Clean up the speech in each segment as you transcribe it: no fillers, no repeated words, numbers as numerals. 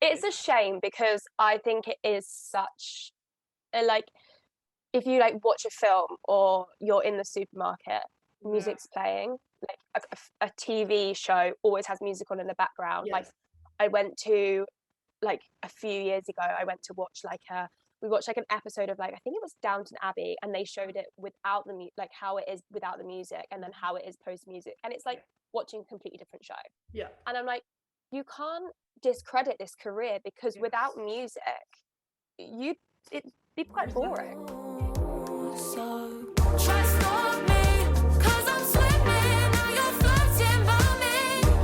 It's a shame because I think it is such a, like, if you like watch a film or you're in the supermarket, music's playing. Like a TV show always has music on in the background. Like Yes. I went to like a few years ago, I went to watch we watched like an episode of like I think it was Downton Abbey, and they showed it without like how it is without the music, and then how it is post music, and it's like watching a completely different show. Yeah. And I'm like, you can't discredit this career because without music, you it'd be quite boring. So try stop me, 'cause I'm slipping. Now you're flirting by me.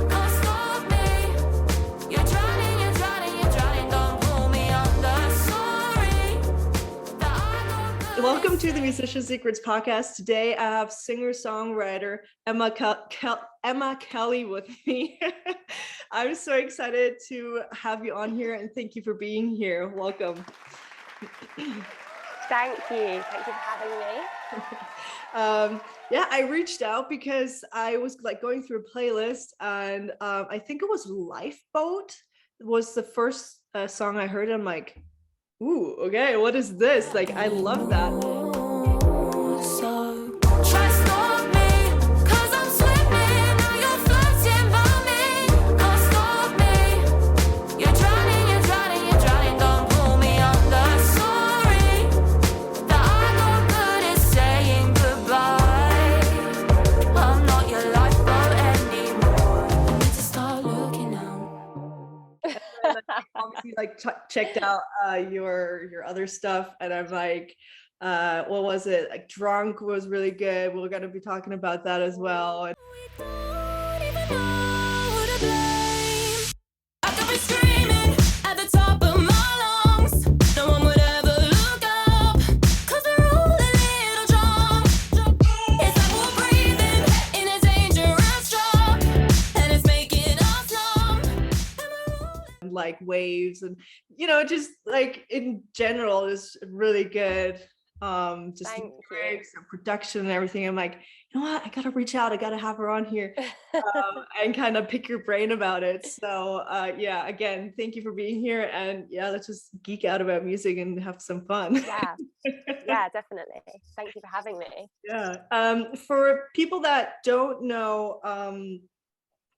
Can't stop me. You're drowning, you're drowning, you're drowning. Don't pull me under. Sorry that I'm not good. Welcome to the Musician Secrets podcast. Today I have singer-songwriter Emma Kelly with me. I'm so excited to have you on here, and thank you for being here. Welcome. Thank you for having me. Yeah, I reached out because I was like going through a playlist, and I think it was Lifeboat was the first song I heard. I'm like, ooh, okay, what is this? Like, I love that. So try stop me, 'cause I'm slipping. Now you're flirting by me. Can't stop me. You're drowning, you're drowning, you're drowning. Don't pull me under. Sorry that I'm not good at saying goodbye. I'm not your lifeboat anymore. I need to start looking now. And I obviously like checked out your other stuff, and I'm like, what was it? Like Drunk was really good. We're gonna be talking about that as well. And We don't even know who to blame. I could be screaming at the top of my lungs. No one would ever look up, 'cause we're all a little drunk. It's like we're breathing in a dangerous drop, and it's making us numb. And we're all like Waves, and just like in general is really good. Just Thank the you. lyrics and production and everything. I'm like, you know what, I gotta reach out, I gotta have her on here and kind of pick your brain about it. So yeah, again, thank you for being here, and yeah, let's just geek out about music and have some fun. Yeah, definitely. Thank you for having me. Yeah. For people that don't know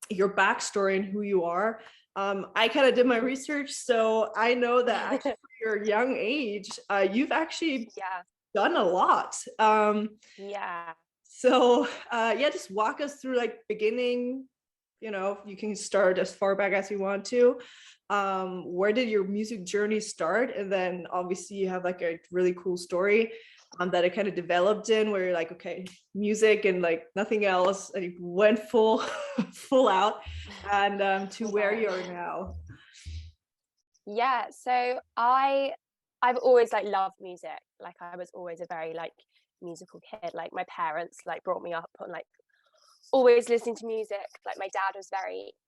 your backstory and who you are, I kind of did my research, so I know that actually for your young age, you've actually Yeah. done a lot. Yeah. So yeah, just walk us through like beginning. You can start as far back as you want to. Where did your music journey start? And then obviously you have like a really cool story that it kind of developed in, where you're like, okay, music and like nothing else, and you went full out, and to where you are now. Yeah, so I've always like loved music. Like I was always a very like musical kid. Like my parents like brought me up on like always listening to music. Like my dad was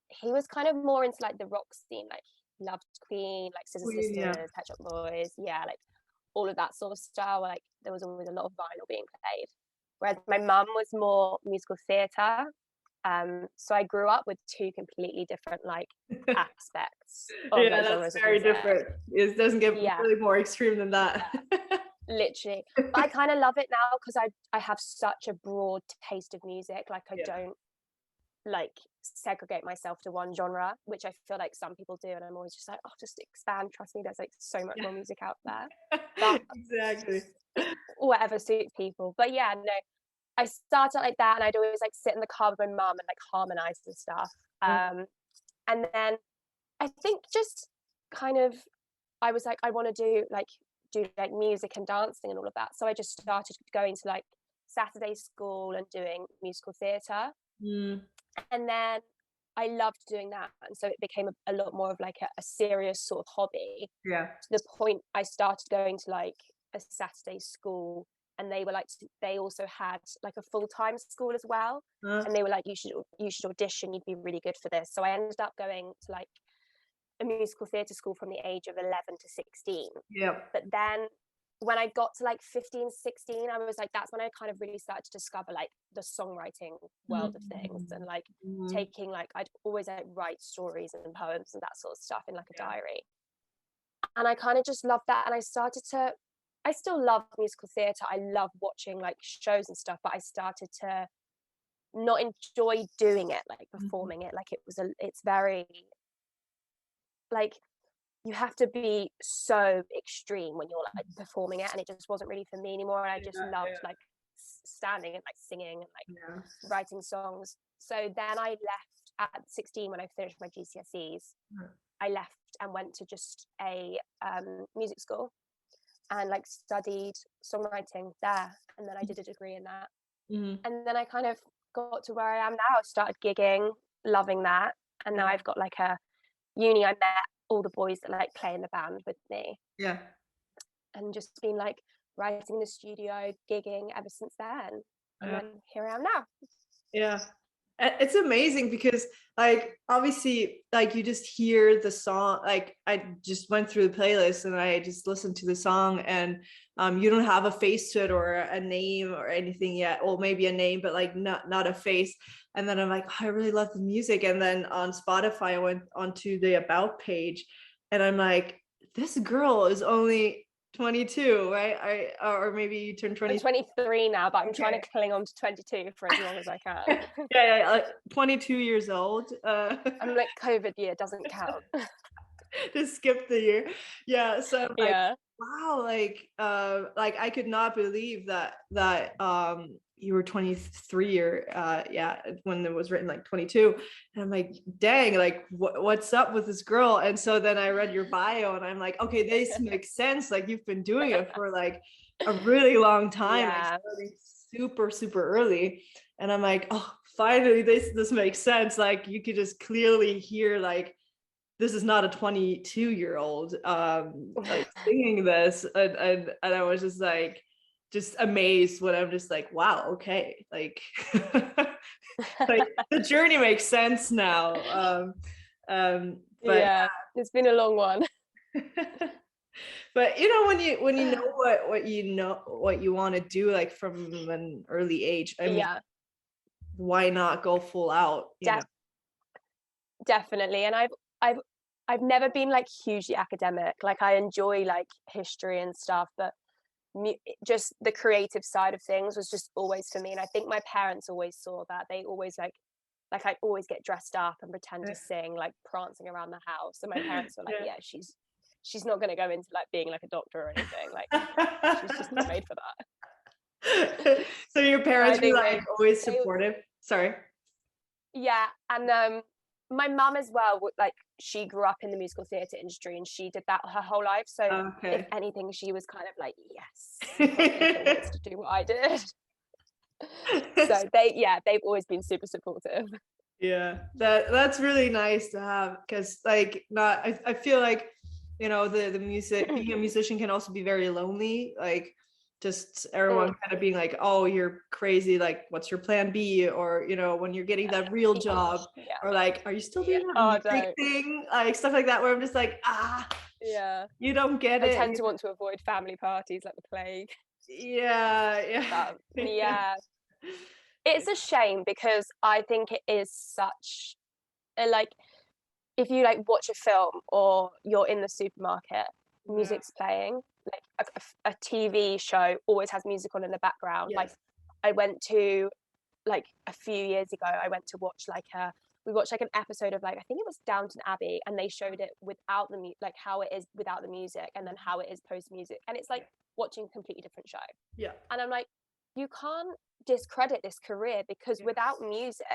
he was kind of more into like the rock scene. Like he loved Queen, like Scissor Queen, yeah. Sisters, Pet Shop Boys, yeah, like all of that sort of style. Like there was always a lot of vinyl being played. Whereas my mum was more musical theatre. So I grew up with two completely different like aspects of Yeah, like that's genres of very music. different. It doesn't get Yeah, really more extreme than that. literally. But I kind of love it now because I have such a broad taste of music. Like I Yeah. don't like segregate myself to one genre, which I feel like some people do, and I'm always just like, oh, just expand. Trust me, there's like so much more music out there. But Exactly. whatever suits people. But yeah, no, I started like that, and I'd always like sit in the car with my mum and like harmonize and stuff. And then I think just kind of I was like, I want to do like music and dancing and all of that. So I just started going to like Saturday school and doing musical theatre. Mm, And then I loved doing that. And so it became a lot more of like a serious sort of hobby, yeah. to the point I started going to like a Saturday school, and they were like, they also had like a full-time school as well. And they were like, you should audition, you'd be really good for this. So I ended up going to like a musical theatre school from the age of 11 to 16. Yeah. But then when I got to like 15, 16, I was like, that's when I kind of really started to discover like the songwriting world of things, and like taking like, I'd always like write stories and poems and that sort of stuff in like a diary. And I kind of just loved that. And I still love musical theatre. I love watching like shows and stuff, but I started to not enjoy doing it, like performing it. Like it's very like, you have to be so extreme when you're like performing it, and it just wasn't really for me anymore. And I just loved like standing and like singing and like writing songs. So then I left at 16 when I finished my GCSEs. I left and went to just a music school and like studied songwriting there, and then I did a degree in that. And then I kind of got to where I am now. I started gigging, loving that, and now I've got like a uni. I met all the boys that like play in the band with me, and just been like writing in the studio, gigging ever since then. And then here I am now. It's amazing because like obviously like you just hear the song, like I just went through the playlist and I just listened to the song, and you don't have a face to it or a name or anything yet, or maybe a name but like not a face. And then I'm like, oh, I really love the music. And then on Spotify I went onto the about page and I'm like, this girl is only 22, right? Or maybe you turned 20. I'm 23 now, but I'm trying to cling on to 22 for as long as I can. Like 22 years old. I'm like, COVID year doesn't count. Just skip the year. So I'm like, wow, like I could not believe that you were 23 or when it was written like 22, and I'm like, dang, like what's up with this girl? And so then I read your bio and I'm like, okay, this makes sense, like you've been doing it for like a really long time, like starting super early. And I'm like, oh, finally this makes sense. Like you could just clearly hear like this is not a 22-year-old like singing this, and I was just amazed when I'm just like, wow, okay, like like the journey makes sense now. But it's been a long one. But you know, when you know what you want to do, like from an early age, I mean, why not go full out? Definitely. And I've never been like hugely academic. Like I enjoy like history and stuff, but just the creative side of things was just always for me. And I think my parents always saw that. They always like I always get dressed up and pretend to sing, like prancing around the house. And my parents were like, yeah, she's not going to go into like being like a doctor or anything. Like she's just not made for that. So your parents were like always supportive? Sorry. Yeah. And my mum as well, like she grew up in the musical theatre industry and she did that her whole life. So if anything, she was kind of like, yes, to do what I did. So they've always been super supportive. That's really nice to have, because like I feel like, you know, the music, being a musician can also be very lonely, like just everyone kind of being like, oh, you're crazy, like what's your plan B? Or, you know, when you're getting that real job, or like, are you still doing that music thing, like stuff like that, where I'm just like, you don't get it. I tend to want to avoid family parties like the plague. It's a shame, because I think it is such a, like, if you like watch a film or you're in the supermarket, music's playing, like a TV show always has music on in the background. Like I went to, like a few years ago, I went to watch we watched like an episode of like, I think it was Downton Abbey, and they showed it without the like how it is without the music, and then how it is post music, and it's like watching a completely different show. And I'm like, you can't discredit this career, because without music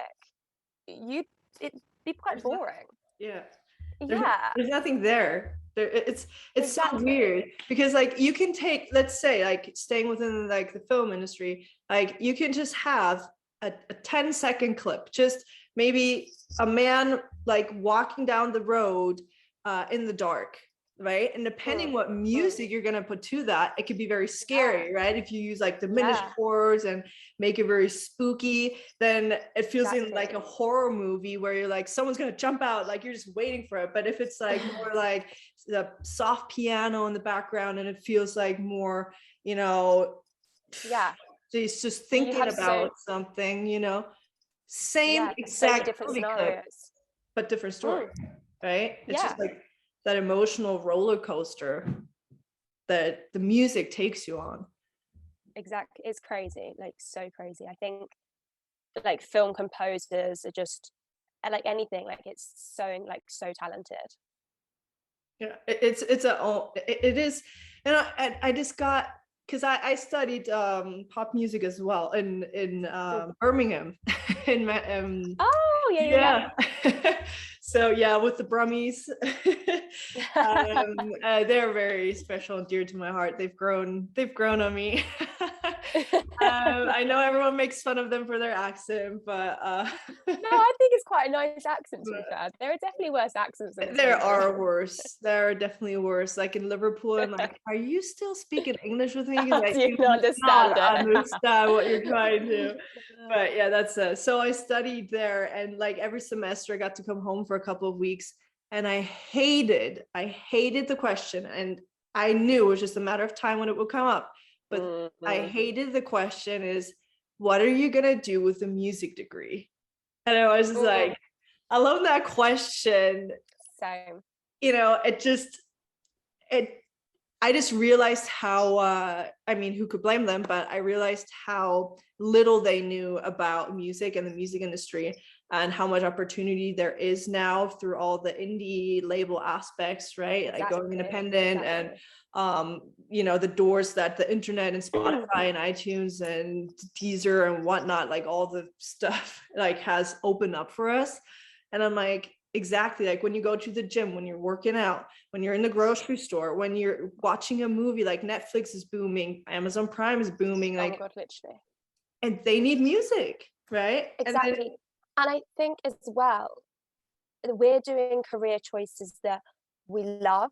it'd be quite boring. There's nothing there. It's so weird, because like you can take, let's say, like staying within like the film industry, like you can just have a 10-second clip, just maybe a man like walking down the road in the dark, right? And depending what music you're gonna put to that, it could be very scary, right? If you use like diminished chords and make it very spooky, then it feels in like a horror movie where you're like, someone's gonna jump out, like you're just waiting for it. But if it's like more like the soft piano in the background and it feels like more, you know, it's just thinking about something, you know, same exact different movie scenarios, clip, but different story, right? It's just like that emotional roller coaster that the music takes you on. Exactly. It's crazy, like so crazy. I think like film composers are just like anything, like it's so like so talented. Yeah, it is. And I just got, because I studied pop music as well in Birmingham in so yeah, with the Brummies. They're very special and dear to my heart. They've grown on me. I know everyone makes fun of them for their accent, but no, I think it's quite a nice accent, to be fair. There are definitely worse accents than this. There are worse. There are definitely worse. Like in Liverpool, I'm like, are you still speaking English with me? I do not understand what you're trying to. But yeah, that's so I studied there, and like every semester I got to come home for a couple of weeks, and I hated the question, and I knew it was just a matter of time when it would come up. But I hated the question is, what are you gonna do with a music degree? And I was just like, I love that question. Same. You know, I just realized how, I mean, who could blame them, but I realized how little they knew about music and the music industry, and how much opportunity there is now through all the indie label aspects, right? Like going independent and, you know, the doors that the internet and Spotify and iTunes and Deezer and whatnot, like all the stuff like has opened up for us. And I'm like, exactly, like when you go to the gym, when you're working out, when you're in the grocery store, when you're watching a movie, like Netflix is booming, Amazon Prime is booming, like, oh my God, literally. And they need music, right? Exactly. And I think as well, we're doing career choices that we love,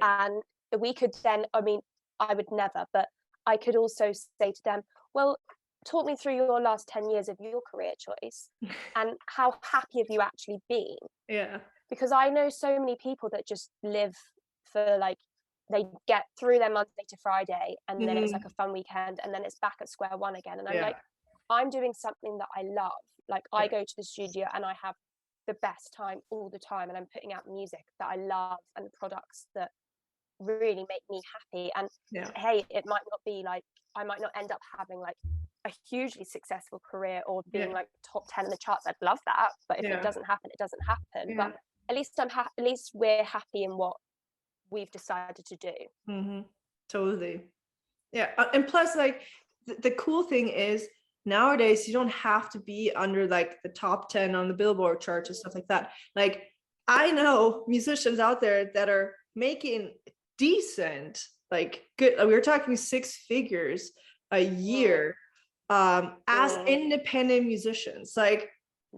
and we could then, I mean, I would never, but I could also say to them, well, talk me through your last 10 years of your career choice and how happy have you actually been? Yeah. Because I know so many people that just live for like, they get through their Monday to Friday and then it's like a fun weekend and then it's back at square one again. And I'm like, I'm doing something that I love. Like I go to the studio and I have the best time all the time, and I'm putting out music that I love and products that really make me happy. And hey, it might not be like, I might not end up having like a hugely successful career or being like top 10 in the charts. I'd love that, but if it doesn't happen, it doesn't happen. But at least at least we're happy in what we've decided to do. Totally. Yeah. And plus, like the cool thing is nowadays you don't have to be under like the top 10 on the Billboard charts and stuff like that. Like I know musicians out there that are making decent, like good, we were talking 6 figures a year as independent musicians. Like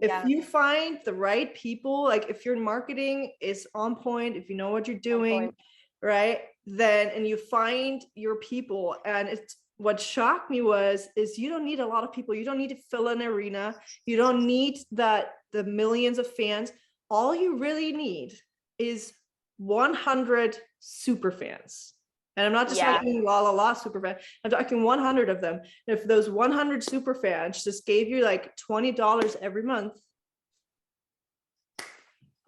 if you find the right people, like if your marketing is on point, if you know what you're doing, right, then, and you find your people, and it's, what shocked me is you don't need a lot of people. You don't need to fill an arena. You don't need the millions of fans. All you really need is 100 super fans. And I'm not just talking la la la super fan. I'm talking 100 of them. And if those 100 super fans just gave you like $20 every month,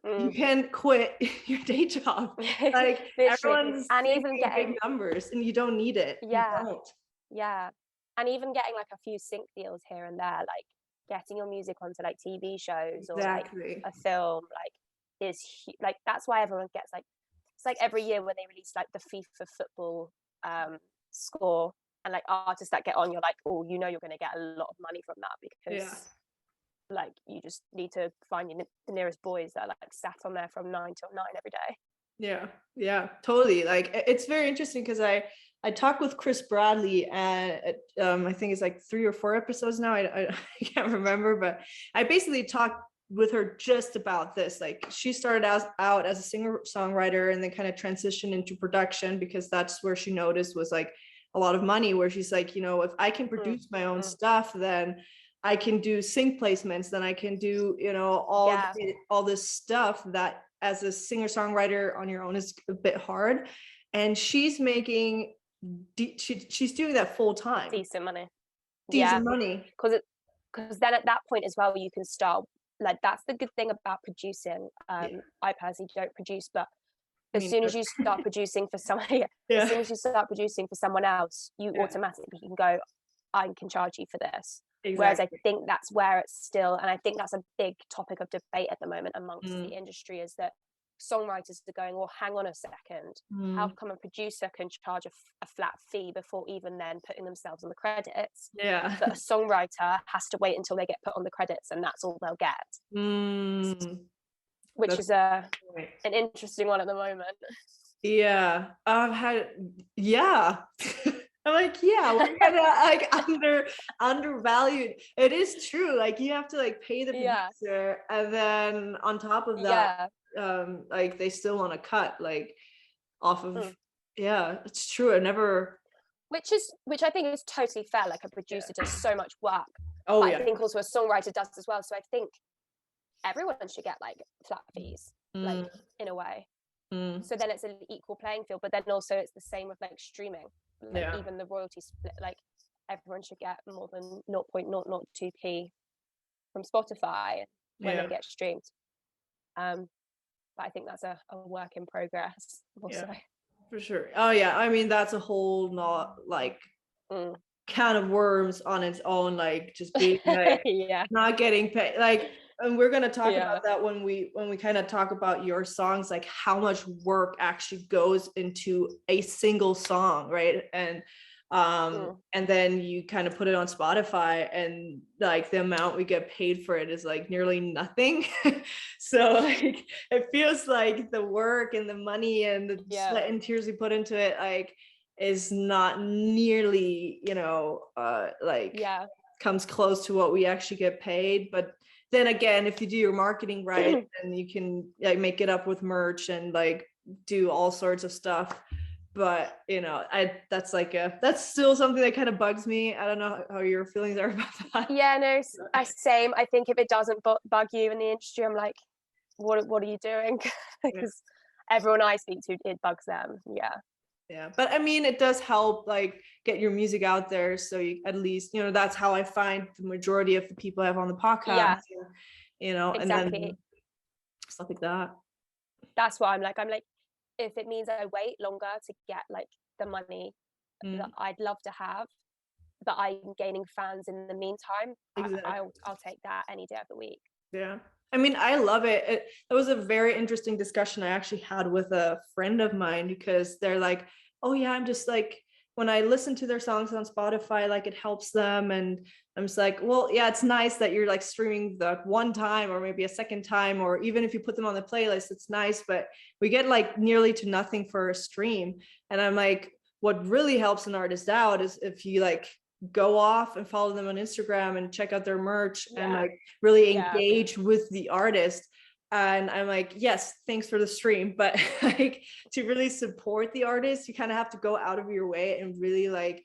you can quit your day job. Like everyone's and even getting big numbers, and you don't need it. And even getting like a few sync deals here and there, like getting your music onto like TV shows or like a film, like is like, that's why everyone gets like, it's like every year when they release like the FIFA football score, and like artists that get on, you're like, oh, you know, you're going to get a lot of money from that, because like you just need to find the nearest boys that are like sat on there from 9 till 9 every day. Yeah, totally. Like it's very interesting because I talked with Chris Bradley, and I think it's like 3 or 4 episodes now. I can't remember, but I basically talked with her just about this. Like she started out as a singer songwriter and then kind of transitioned into production because that's where she noticed was like a lot of money, where she's like, you know, if I can produce my own stuff, then I can do sync placements, then I can do, you know, all this stuff that as a singer songwriter on your own is a bit hard. And she's making she's doing that full time, decent money. Because then at that point as well, you can start, like, that's the good thing about producing. I personally don't produce, but as soon as you start producing for somebody, as soon as you start producing for someone else, you automatically can go, I can charge you for this. Exactly. Whereas I think that's where it's still, and I think that's a big topic of debate at the moment amongst the industry, is that songwriters are going, well, hang on a second, how come a producer can charge a flat fee before even then putting themselves on the credits, but a songwriter has to wait until they get put on the credits and that's all they'll get, which is an interesting one at the moment. I've had I'm like, we're kind of like undervalued. It is true, like you have to like pay the producer and then on top of that like they still want to cut like off of it's true. I never, which I think is totally fair. Like a producer does so much work, I think also a songwriter does as well, so I think everyone should get like flat fees, like in a way, so then it's an equal playing field. But then also it's the same with like streaming, like even the royalty split, like everyone should get more than 0.002p from Spotify when they get streamed. But I think that's a work in progress also. For sure. I mean, that's a whole not like can of worms on its own, like just being like not getting paid, like, and we're going to talk about that when we kind of talk about your songs, like how much work actually goes into a single song, right? And then you kind of put it on Spotify and like the amount we get paid for it is like nearly nothing. So like it feels like the work and the money and the sweat and tears we put into it like is not nearly, you know, comes close to what we actually get paid. But then again, if you do your marketing right, then you can like make it up with merch and like do all sorts of stuff. But you know, that's still something that kind of bugs me. I don't know how your feelings are about that. Yeah, no, same. I think if it doesn't bug you in the industry, I'm like, what are you doing? Because everyone I speak to, it bugs them. Yeah, but I mean, it does help like get your music out there. So you, at least, you know, that's how I find the majority of the people I have on the podcast. You know, and then stuff like that. That's what I'm like, if it means I wait longer to get like the money that I'd love to have, but I'm gaining fans in the meantime, I'll take that any day of the week. Yeah, I mean, I love it. It was a very interesting discussion I actually had with a friend of mine, because they're like, oh yeah, I'm just like, when I listen to their songs on Spotify, like it helps them. And I'm just like, well, yeah, it's nice that you're like streaming the one time or maybe a second time, or even if you put them on the playlist, it's nice, but we get like nearly to nothing for a stream. And I'm like, what really helps an artist out is if you like go off and follow them on Instagram and check out their merch and like really engage with the artist. And I'm like, yes, thanks for the stream, but like to really support the artist, you kind of have to go out of your way and really like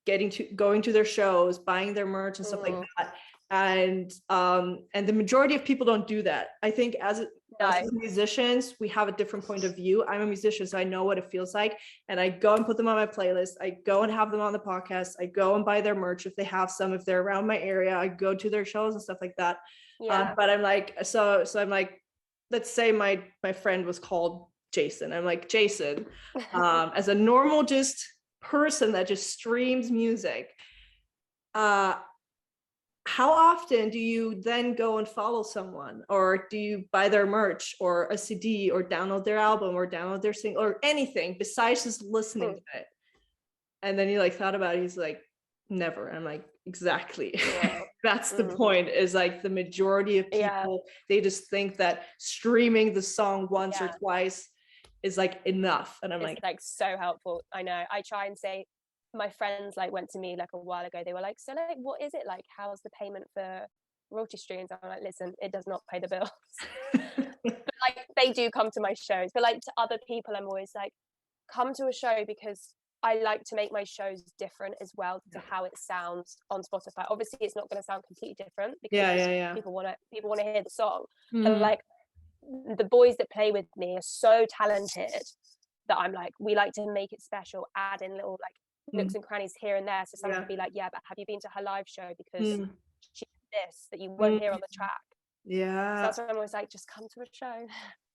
going to their shows, buying their merch and stuff like that. And the majority of people don't do that. I think as musicians, we have a different point of view. I'm a musician, so I know what it feels like, and I go and put them on my playlist. I go and have them on the podcast. I go and buy their merch if they have some, if they're around my area. I go to their shows and stuff like that. But I'm like, so I'm like, let's say my friend was called Jason. I'm like, Jason, as a normal just person that just streams music, how often do you then go and follow someone, or do you buy their merch or a CD or download their album or download their single or anything besides just listening to it? And then he like thought about it. He's like, never. I'm like, exactly. That's the point, is like the majority of people, they just think that streaming the song once or twice is like enough. And I'm like so helpful. I know. I try and say, my friends like went to me like a while ago, they were like, so like what is it like, how's the payment for royalty streams. I'm like, listen, it does not pay the bills. But like they do come to my shows, but like to other people I'm always like, come to a show because I like to make my shows different as well to how it sounds on Spotify. Obviously it's not going to sound completely different because people want to hear the song. But like the boys that play with me are so talented that I'm like, we like to make it special, add in little like nooks and crannies here and there, so someone can be like, yeah, but have you been to her live show, because she did this that you won't hear on the track. So that's why I'm always like, just come to a show.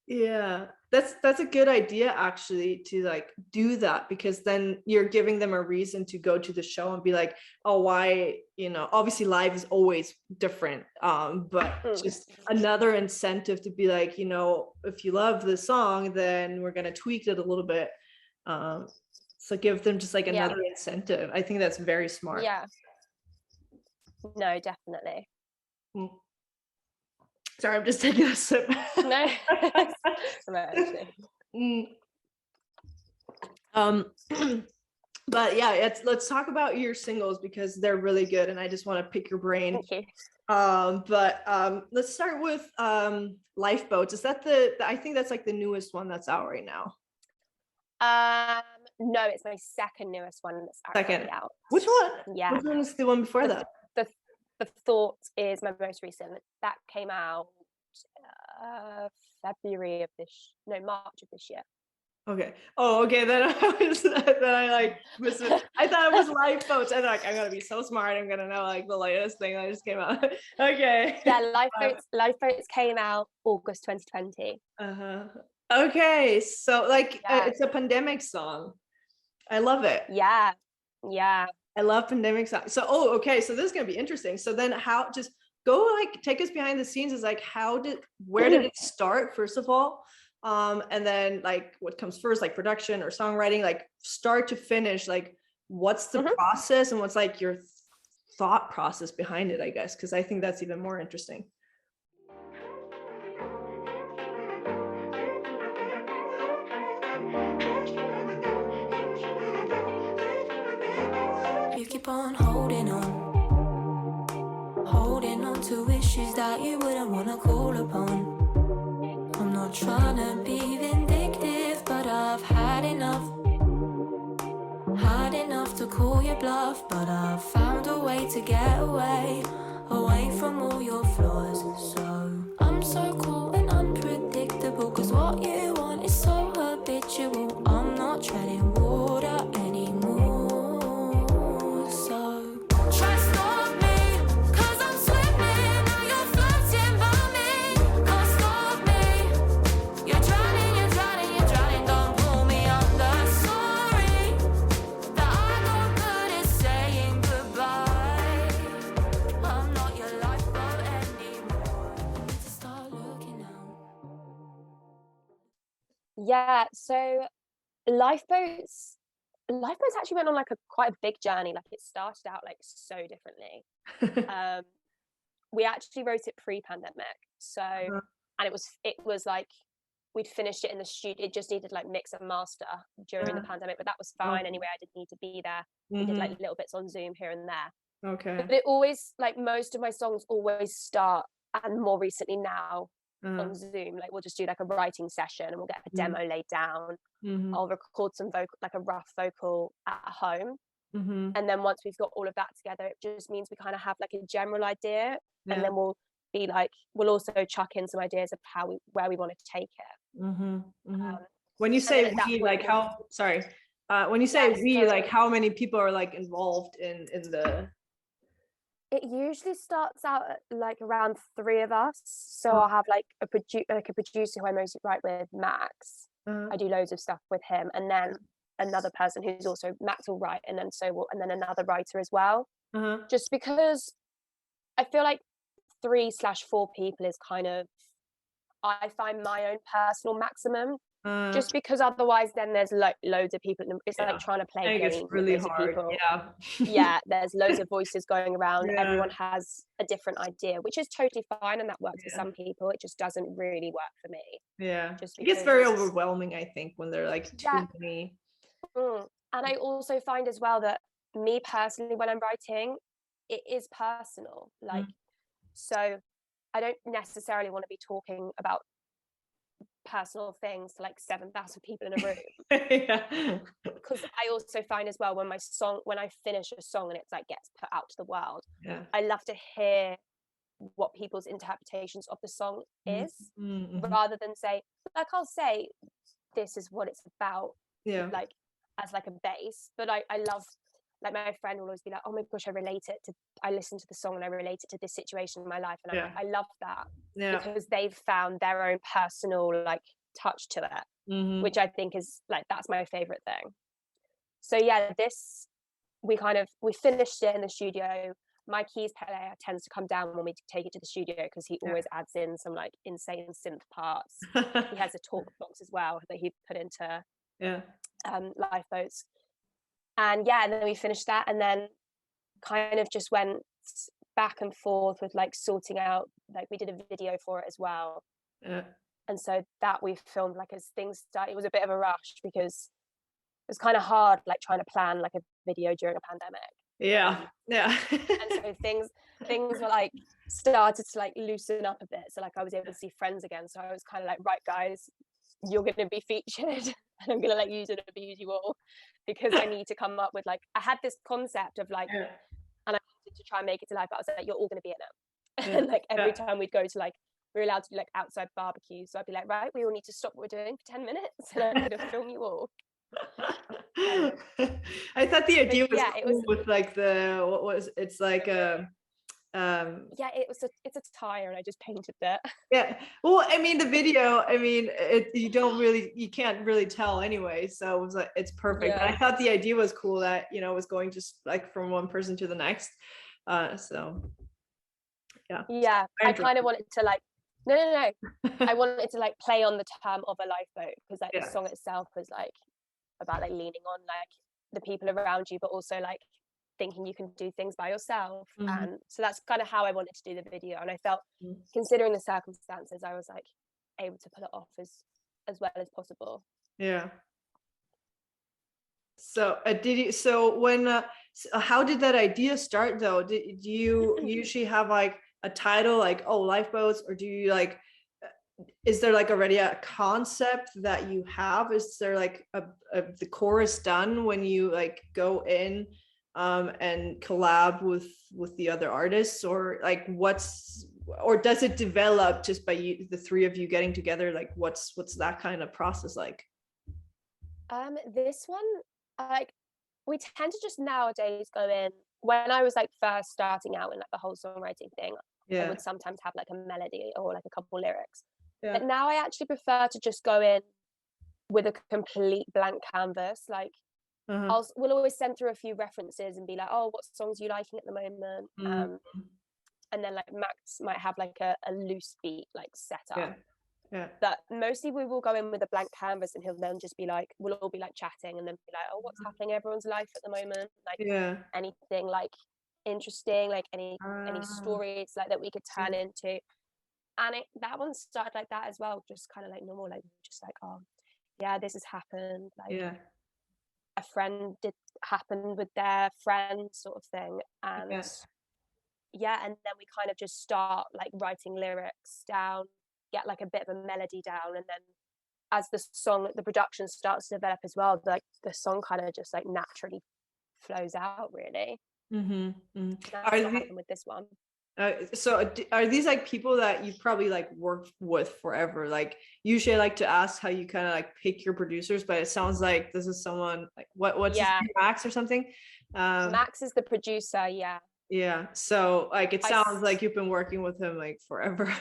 Yeah, that's a good idea actually, to like do that, because then you're giving them a reason to go to the show and be like, oh, why, you know, obviously live is always different, but just another incentive to be like, you know, if you love the song, then we're gonna tweak it a little bit, so give them just like another incentive. I think that's very smart. Yeah, no, definitely. Sorry, I'm just taking a sip. No. But yeah, let's talk about your singles because they're really good, and I just want to pick your brain. Thank you. But let's start with Lifeboats. Is that I think that's like the newest one that's out right now. No, it's my second newest one that's actually out. Which one? Yeah. Which one was the one before that? The Thought is my most recent. That came out March of this year. Okay. Oh, okay. Then I thought it was Lifeboats. And like, I'm gonna be so smart. I'm gonna know like the latest thing that just came out. Okay. Yeah, Lifeboats came out August 2020. Okay, so like it's a pandemic song. I love it. Yeah. I love pandemic songs. So okay, so this is gonna be interesting. So then how, just go like take us behind the scenes, is like where did it start first of all? And then like what comes first, like production or songwriting, like start to finish, like what's the process and what's like your thought process behind it, I guess, because I think that's even more interesting. You keep on holding on to issues that you wouldn't want to call upon. I'm not trying to be vindictive, but I've had enough to call your bluff, but I've found a way to get away from all your flaws. So I'm so cool and unpredictable, cause what you want is so habitual. I'm not treading water anymore, so try stop me, cause I'm swimming, now you're floating by me. Can't stop me, you're drowning, don't pull me under. Sorry that I'm not good at saying goodbye. I'm not your lifeboat anymore, I need to start looking out. Yeah, so Lifeboats actually went on like quite a big journey. Like it started out like so differently. We actually wrote it pre-pandemic, so and it was like we'd finished it in the studio. It just needed like mix and master during the pandemic, but that was fine anyway. I didn't need to be there. We did like little bits on Zoom here and there. Okay. But it always, like most of my songs always start, and more recently now, on Zoom, like we'll just do like a writing session and we'll get a demo laid down. I'll record some vocal, like a rough vocal at home, and then once we've got all of that together, it just means we kind of have like a general idea, and then we'll also chuck in some ideas of where we want to take it. When you say we, like how, when you say we, like how many people are like involved in the? It usually starts out at like around 3 of us. So I'll have like a producer who I mostly write with, Max. I do loads of stuff with him, and then another person who's also Max will write, and then another writer as well. Just because I feel like 3/4 people is kind of, I find, my own personal maximum. Just because otherwise then there's like loads of people, it's like trying to play games. It's really hard. Yeah, there's loads of voices going around. Everyone has a different idea, which is totally fine, and that works for some people. It just doesn't really work for me. Just it gets very overwhelming, I think, when they're like too many. And I also find as well that me personally, when I'm writing, it is personal. Like So I don't necessarily want to be talking about personal things to like 7,000 people in a room. Yeah. Because I also find as well, when I finish a song and it's like gets put out to the world, Yeah. I love to hear what people's interpretations of the song is, rather than say, like, I'll say this is what it's about, Yeah. like as like a base. But I love, like, my friend will always be like, oh my gosh, I listened to the song and I relate it to this situation in my life, and Yeah. I love that, Yeah. because they've found their own personal like touch to it, which I think is like, that's my favorite thing. So yeah, we finished it in the studio. My keys player tends to come down when we take it to the studio, because he always adds in some like insane synth parts. He has a talk box as well that he put into Lifeboats. And yeah, and then we finished that, and then kind of just went back and forth with like sorting out, like we did a video for it as well. And so that we filmed like as things started. It was a bit of a rush because it was kind of hard, like trying to plan like a video during a pandemic. And so things were like started to like loosen up a bit. So like I was able to see friends again. So I was kind of like, right guys, you're going to be featured, and I'm going to let you sort of abuse you all, because I need to come up with like, I had this concept of like, and I wanted to try and make it to life, but I was like, you're all going to be in it. And like every time we'd go to like, we were allowed to do like outside barbecues, so I'd be like, right, we all need to stop what we're doing for 10 minutes, and I'm going to film you all. I thought the idea was it cool was with like it's like it's a tire, and I just painted it. Yeah, well, I mean the video, I mean you can't really tell anyway, so it was like, it's perfect. But I thought the idea was cool that, you know, it was going just like from one person to the next. So yeah, I kind of wanted to like, no I wanted to like play on the term of a lifeboat, because like the song itself was like about like leaning on like the people around you, but also like thinking you can do things by yourself. And so that's kind of how I wanted to do the video, and I felt, considering the circumstances, I was like able to pull it off as well as possible. So how did that idea start though? Do you usually have like a title like, oh, Lifeboats, or do you like, is there like already a concept that you have? Is there like the chorus done when you like go in and collab with the other artists, or like or does it develop just by you, the three of you getting together? Like what's that kind of process like? This one, like, we tend to just nowadays go in. When I was like first starting out in like the whole songwriting thing, I would sometimes have like a melody or like a couple lyrics. But now I actually prefer to just go in with a complete blank canvas. Like we'll always send through a few references and be like, oh, what songs are you liking at the moment? And then like Max might have like a loose beat like set up. But mostly we will go in with a blank canvas, and he'll then just be like, we'll all be like chatting, and then be like, oh, what's happening in everyone's life at the moment? Like anything like interesting, like any stories like that we could turn into. And that one started like that as well, just kind of like normal, like just like, oh yeah, this has happened, like a friend did happen with their friend sort of thing. And and then we kind of just start like writing lyrics down, get like a bit of a melody down, and then as the production starts to develop as well, like the song kind of just like naturally flows out, really. That's what happened with this one. So are these like people that you probably like worked with forever? Like usually I like to ask how you kind of like pick your producers, but it sounds like this is someone like what's his name, Max or something? Max is the producer. So like it sounds like you've been working with him like forever.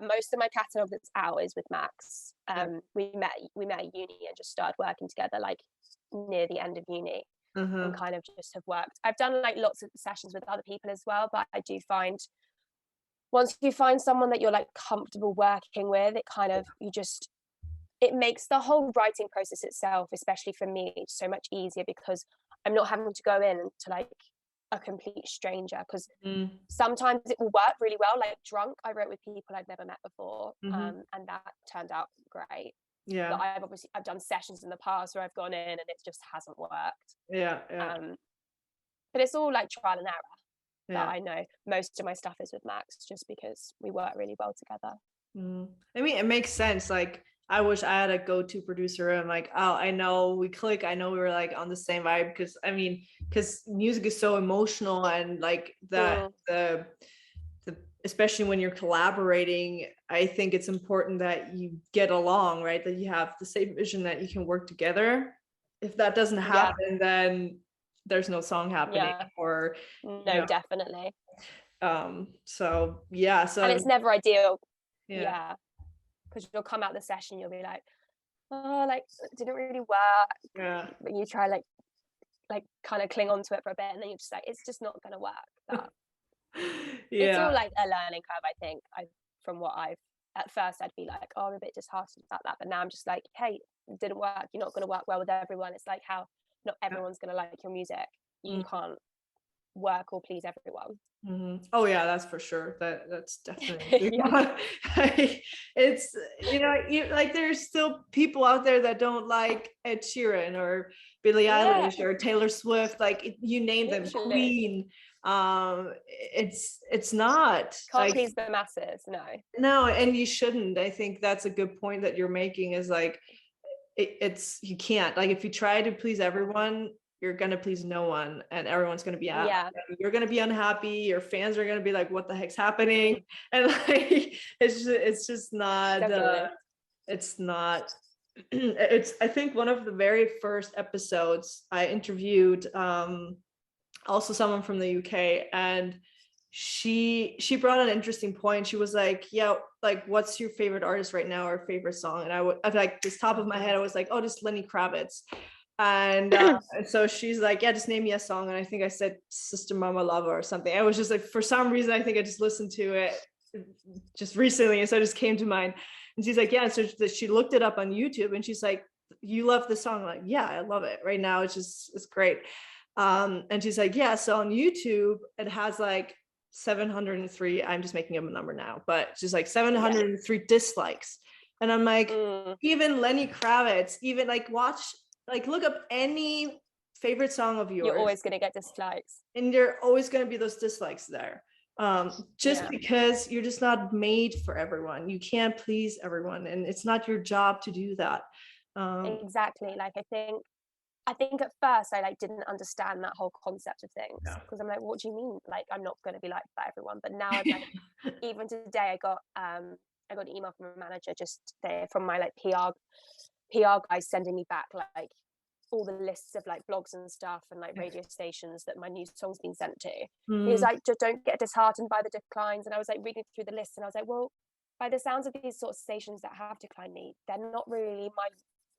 Most of my catalog that's out is with Max. We met at uni and just started working together like near the end of uni. And kind of just have worked. I've done like lots of sessions with other people as well, but I do find once you find someone that you're like comfortable working with, it kind of it makes the whole writing process itself, especially for me, so much easier, because I'm not having to go in to like a complete stranger, because sometimes it will work really well. Like Drunk, I wrote with people I'd never met before, and that turned out great. But I've done sessions in the past where I've gone in and it just hasn't worked. But it's all like trial and error. that I know most of my stuff is with Max, just because we work really well together. I mean, it makes sense. Like, I wish I had a go-to producer. And like, oh, I know we click. I know we were like on the same vibe, because I mean, because music is so emotional, and like the especially when you're collaborating, I think it's important that you get along, right? That you have the same vision, that you can work together. If that doesn't happen, then there's no song happening. Or no, definitely. So yeah, so and it's never ideal. Because you'll come out the session, you'll be like, oh, like it didn't really work. But you try like kind of cling on to it for a bit, and then you're just like, it's just not gonna work. But it's all like a learning curve, I think. From what I've at first, I'd be like, oh, I'm a bit disheartened about that, but now I'm just like, hey, it didn't work. You're not going to work well with everyone. It's like how not everyone's going to like your music. You can't work or please everyone. Oh yeah, that's for sure. That's definitely it's, you know, like there's still people out there that don't like Ed Sheeran or Billie Eilish or Taylor Swift, like you name them, Queen. It's not can't like, please the masses. No, and you shouldn't. I think that's a good point that you're making, is like it's you can't, like if you try to please everyone, you're gonna please no one, and everyone's gonna be you're gonna be unhappy. Your fans are gonna be like, what the heck's happening? And like it's just not it's not it's, I think one of the very first episodes I interviewed also someone from the UK, and she brought an interesting point. She was like, yeah, like what's your favorite artist right now, or favorite song? And I like, this top of my head, I was like, oh, just Lenny Kravitz. And so she's like, yeah, just name me a song. And I think I said Sister Mama Lover or something. I was just like, for some reason, I think I just listened to it just recently, and so it just came to mind. And she's like, yeah. So she looked it up on YouTube, and she's like, you love the song? I'm like, yeah, I love it right now. It's great. And she's like, yeah, so on YouTube it has like 703, I'm just making up a number now, but just like 703 dislikes. And I'm like, even Lenny Kravitz, even like look up any favorite song of yours, you're always going to get dislikes, and there are always going to be those dislikes there, because you're just not made for everyone. You can't please everyone, and it's not your job to do that. Exactly. Like I think at first I like didn't understand that whole concept of things, because I'm like, what do you mean? Like, I'm not going to be liked by everyone. But now I'm like, even today I got an email from a manager just there from my like PR guys sending me back like all the lists of like blogs and stuff and like radio stations that my new song's been sent to. He was like, just don't get disheartened by the declines. And I was like reading through the list, and I was like, well, by the sounds of these sort of stations that have declined me, they're not really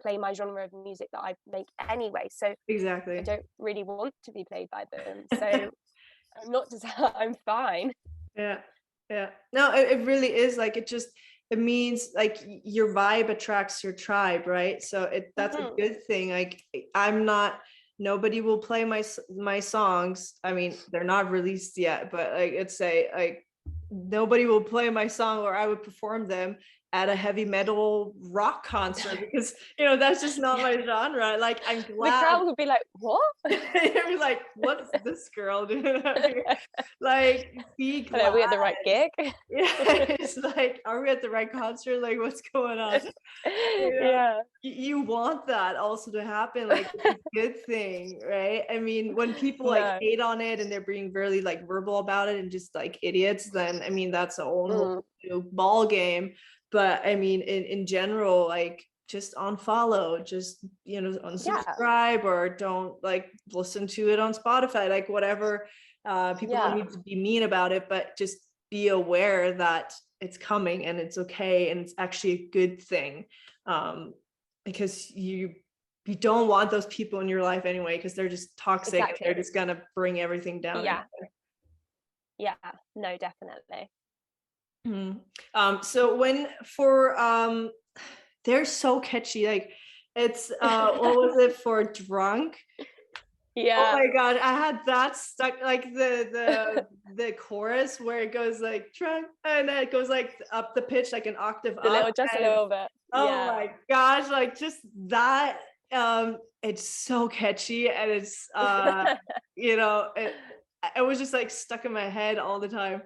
play my genre of music that I make anyway, so exactly, I don't really want to be played by them, so I'm not just I'm fine. No, it really is like, it means like your vibe attracts your tribe, right? So that's a good thing. Like nobody will play my songs. I mean, they're not released yet, but like it's like nobody will play my song, or I would perform them at a heavy metal rock concert, because that's just not my genre. Like, I'm glad the crowd would be like, what? You're like, what's this girl doing up here? Like, be glad. Are we at the right gig? It's like, are we at the right concert? Like, what's going on? You want that also to happen. Like, it's a good thing, right? I mean, when people like hate on it and they're being really like verbal about it and just like idiots, then I mean, that's a whole ball game. But I mean, in general, like, just unfollow, just unsubscribe, or don't like listen to it on Spotify, like whatever. People don't need to be mean about it, but just be aware that it's coming and it's okay, and it's actually a good thing, because you don't want those people in your life anyway, because they're just toxic. And they're just gonna bring everything down. No, definitely. So they're so catchy, like it's what was it for Drunk? Oh my god, I had that stuck, like the chorus where it goes like drunk, and then it goes like up the pitch like an octave up, a little bit. Oh my gosh, like just that, it's so catchy, and it's it was just like stuck in my head all the time.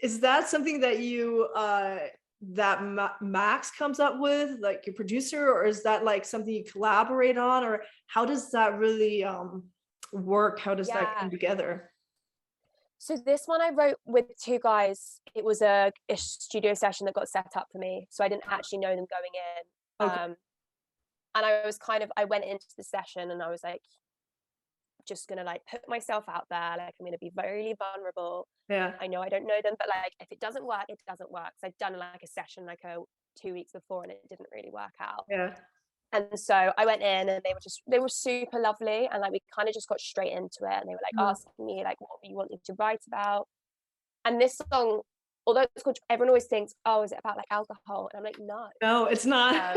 Is that something that you Max comes up with, like your producer, or is that like something you collaborate on, or how does that really work? How does that come together? So this one I wrote with two guys. It was a studio session that got set up for me, so I didn't actually know them going in. Okay. And I went into the session and I was like, just gonna like put myself out there, like I'm gonna be really vulnerable. Yeah. I know I don't know them, but like if it doesn't work, it doesn't work. So I'd done like a session like 2 weeks before and it didn't really work out. Yeah. And so I went in and they were super lovely, and like we kind of just got straight into it, and they were like asking me like what you wanted to write about. And this song, although it's called, everyone always thinks, oh, is it about like alcohol? And I'm like, no, it's not.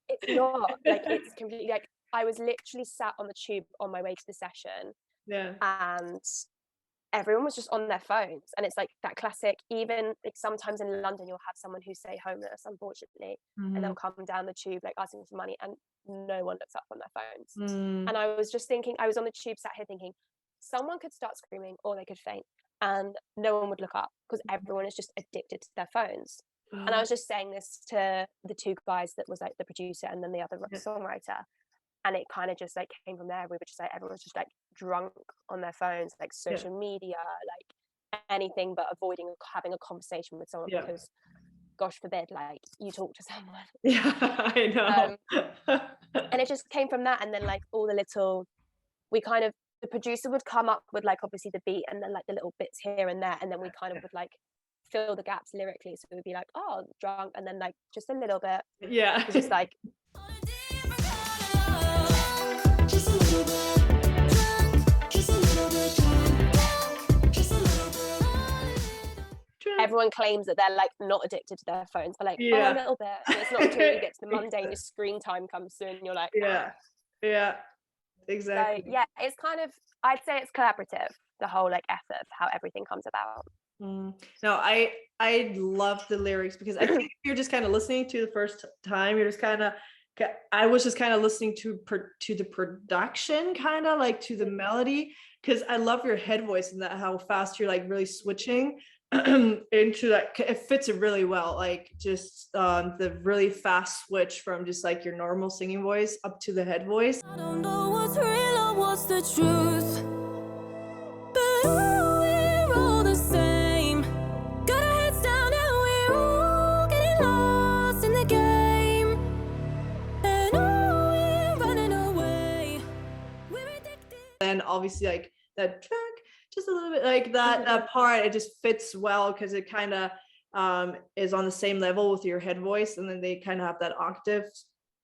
it's not. Like it's completely like, I was literally sat on the tube on my way to the session, and everyone was just on their phones, and it's like that classic, even like sometimes in London you'll have someone who's say homeless, unfortunately, and they'll come down the tube like asking for money, and no one looks up from their phones. And I was just thinking, I was on the tube sat here thinking, someone could start screaming or they could faint and no one would look up because everyone is just addicted to their phones. And I was just saying this to the two guys that was like the producer and then the other songwriter, and it kind of just like came from there. We were just like, everyone's just like drunk on their phones, like social media, like anything but avoiding having a conversation with someone, because gosh forbid like you talk to someone. I know. And it just came from that. And then like all the little, the producer would come up with like obviously the beat and then like the little bits here and there, and then we kind of would like fill the gaps lyrically. So it would be like, oh, drunk, and then like just a little bit. It's just like everyone claims that they're like not addicted to their phones, but like oh, a little bit. And it's not until you get to the mundane, your screen time comes through and you're like exactly. So it's kind of, I'd say it's collaborative, the whole like effort of how everything comes about. No, I love the lyrics, because I think if you're just kind of listening to the first time, you're just kind of, I was just kind of listening to the production, kind of like to the melody, because I love your head voice and that how fast you're like really switching into that. It fits it really well, like just the really fast switch from just like your normal singing voice up to the head voice. I don't know what's real or what's the truth, but we're all the same. Got our heads down and we're all getting lost in the game. And we're running away. We're addicted. And obviously like that track, just a little bit like that part, it just fits well because it kind of is on the same level with your head voice, and then they kind of have that octave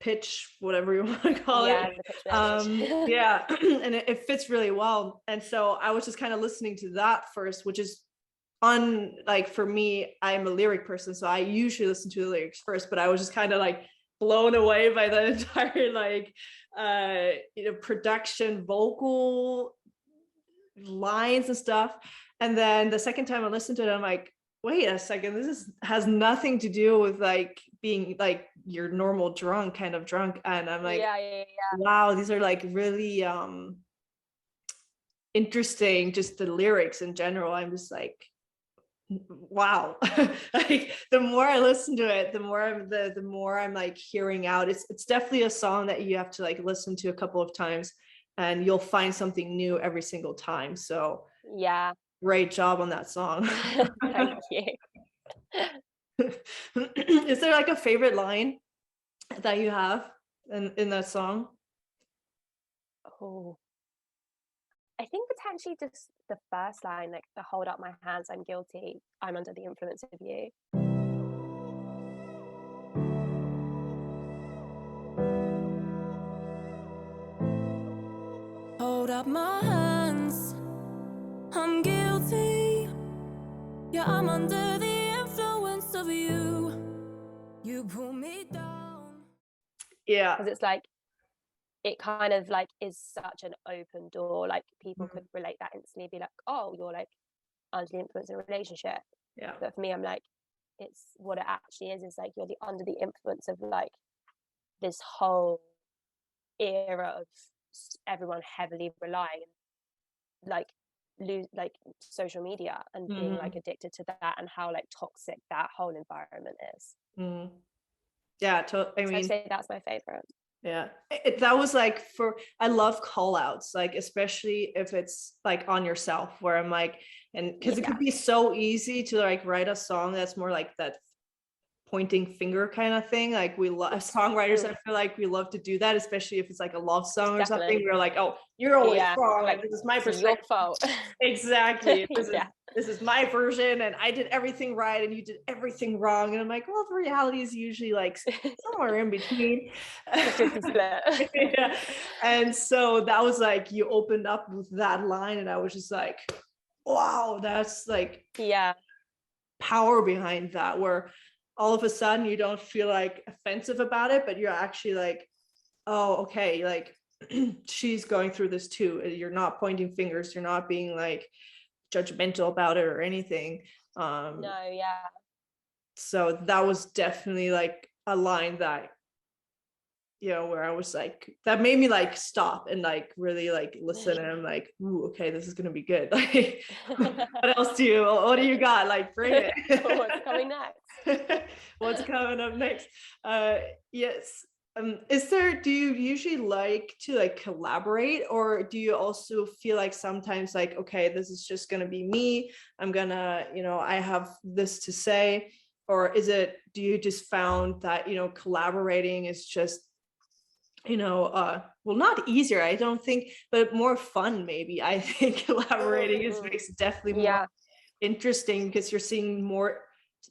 pitch, whatever you want to call it. And it fits really well. And so I was just kind of listening to that first, which is like for me, I'm a lyric person, so I usually listen to the lyrics first, but I was just kind of like blown away by the entire like production, vocal lines and stuff. And then the second time I listened to it, I'm like, wait a second, this has nothing to do with like being like your normal drunk kind of drunk. And I'm like, wow, these are like really interesting, just the lyrics in general. I'm just like, wow. Like the more I listen to it, the more I'm like hearing out. It's definitely a song that you have to like listen to a couple of times and you'll find something new every single time. So great job on that song. Thank you. Is there like a favorite line that you have in that song? Oh, I think potentially just the first line, like the hold up my hands, I'm guilty, I'm under the influence of you. Hold up my hands, I'm guilty. Yeah, I'm under the influence of you. You pull me down. Yeah. Because it's like, it kind of like is such an open door. Like people could relate that instantly, be like, oh, you're like under the influence of a relationship. Yeah. But for me, I'm like, it's what it actually is like you're under the influence of like this whole era of everyone heavily relying like like social media and being like addicted to that, and how like toxic that whole environment is. Yeah, I So mean, I'd say that's my favorite. yeah, that was like I love call outs, like especially if it's like on yourself, where I'm like, and because it could be so easy to like write a song that's more like that pointing finger kind of thing. Like we love songwriters, I feel like we love to do that, especially if it's like a love song or something. We're like, oh, you're always wrong, like this is my perspective. Your fault. Exactly. This is my version, and I did everything right and you did everything wrong. And I'm like, well, the reality is usually like somewhere in between. Yeah. And so that was like, you opened up with that line, and I was just like, wow, that's like power behind that, where all of a sudden you don't feel like offensive about it, but you're actually like, oh, okay, like she's going through this too. You're not pointing fingers, you're not being like judgmental about it or anything. So that was definitely like a line that, you know, where I was like, that made me like stop and like really like listen, and I'm like, ooh, okay, this is gonna be good. Like what do you got, like bring it. What's coming next? What's coming up next? Yes. Do you usually like to like collaborate, or do you also feel like sometimes like, okay, this is just gonna be me, I'm gonna, you know, I have this to say? Or do you just found that, you know, collaborating is just, you know, well, not easier, I don't think, but more fun maybe? I think collaborating makes it definitely more interesting, because you're seeing more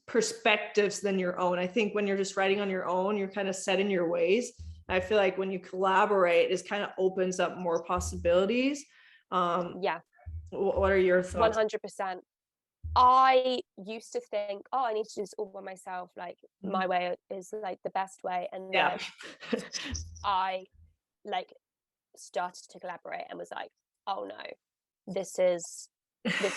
perspectives than your own. I think when you're just writing on your own, you're kind of set in your ways. I feel like when you collaborate, it kind of opens up more possibilities. What are your thoughts? 100%. I used to think, oh, I need to do this all by myself, like my way is like the best way, and then I like started to collaborate and was like, oh no, this is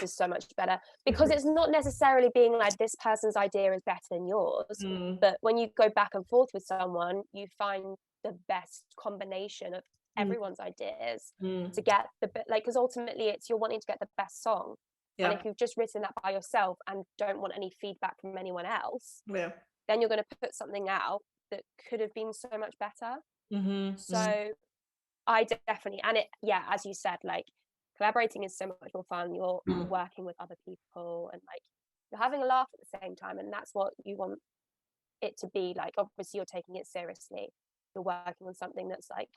so much better, because it's not necessarily being like this person's idea is better than yours, but when you go back and forth with someone, you find the best combination of everyone's ideas to get the like, because ultimately it's you're wanting to get the best song. And if you've just written that by yourself and don't want any feedback from anyone else, then you're going to put something out that could have been so much better. So I definitely, and it, as you said, like collaborating is so much more fun. You're working with other people and like you're having a laugh at the same time, and that's what you want it to be. Like obviously you're taking it seriously, you're working on something that's like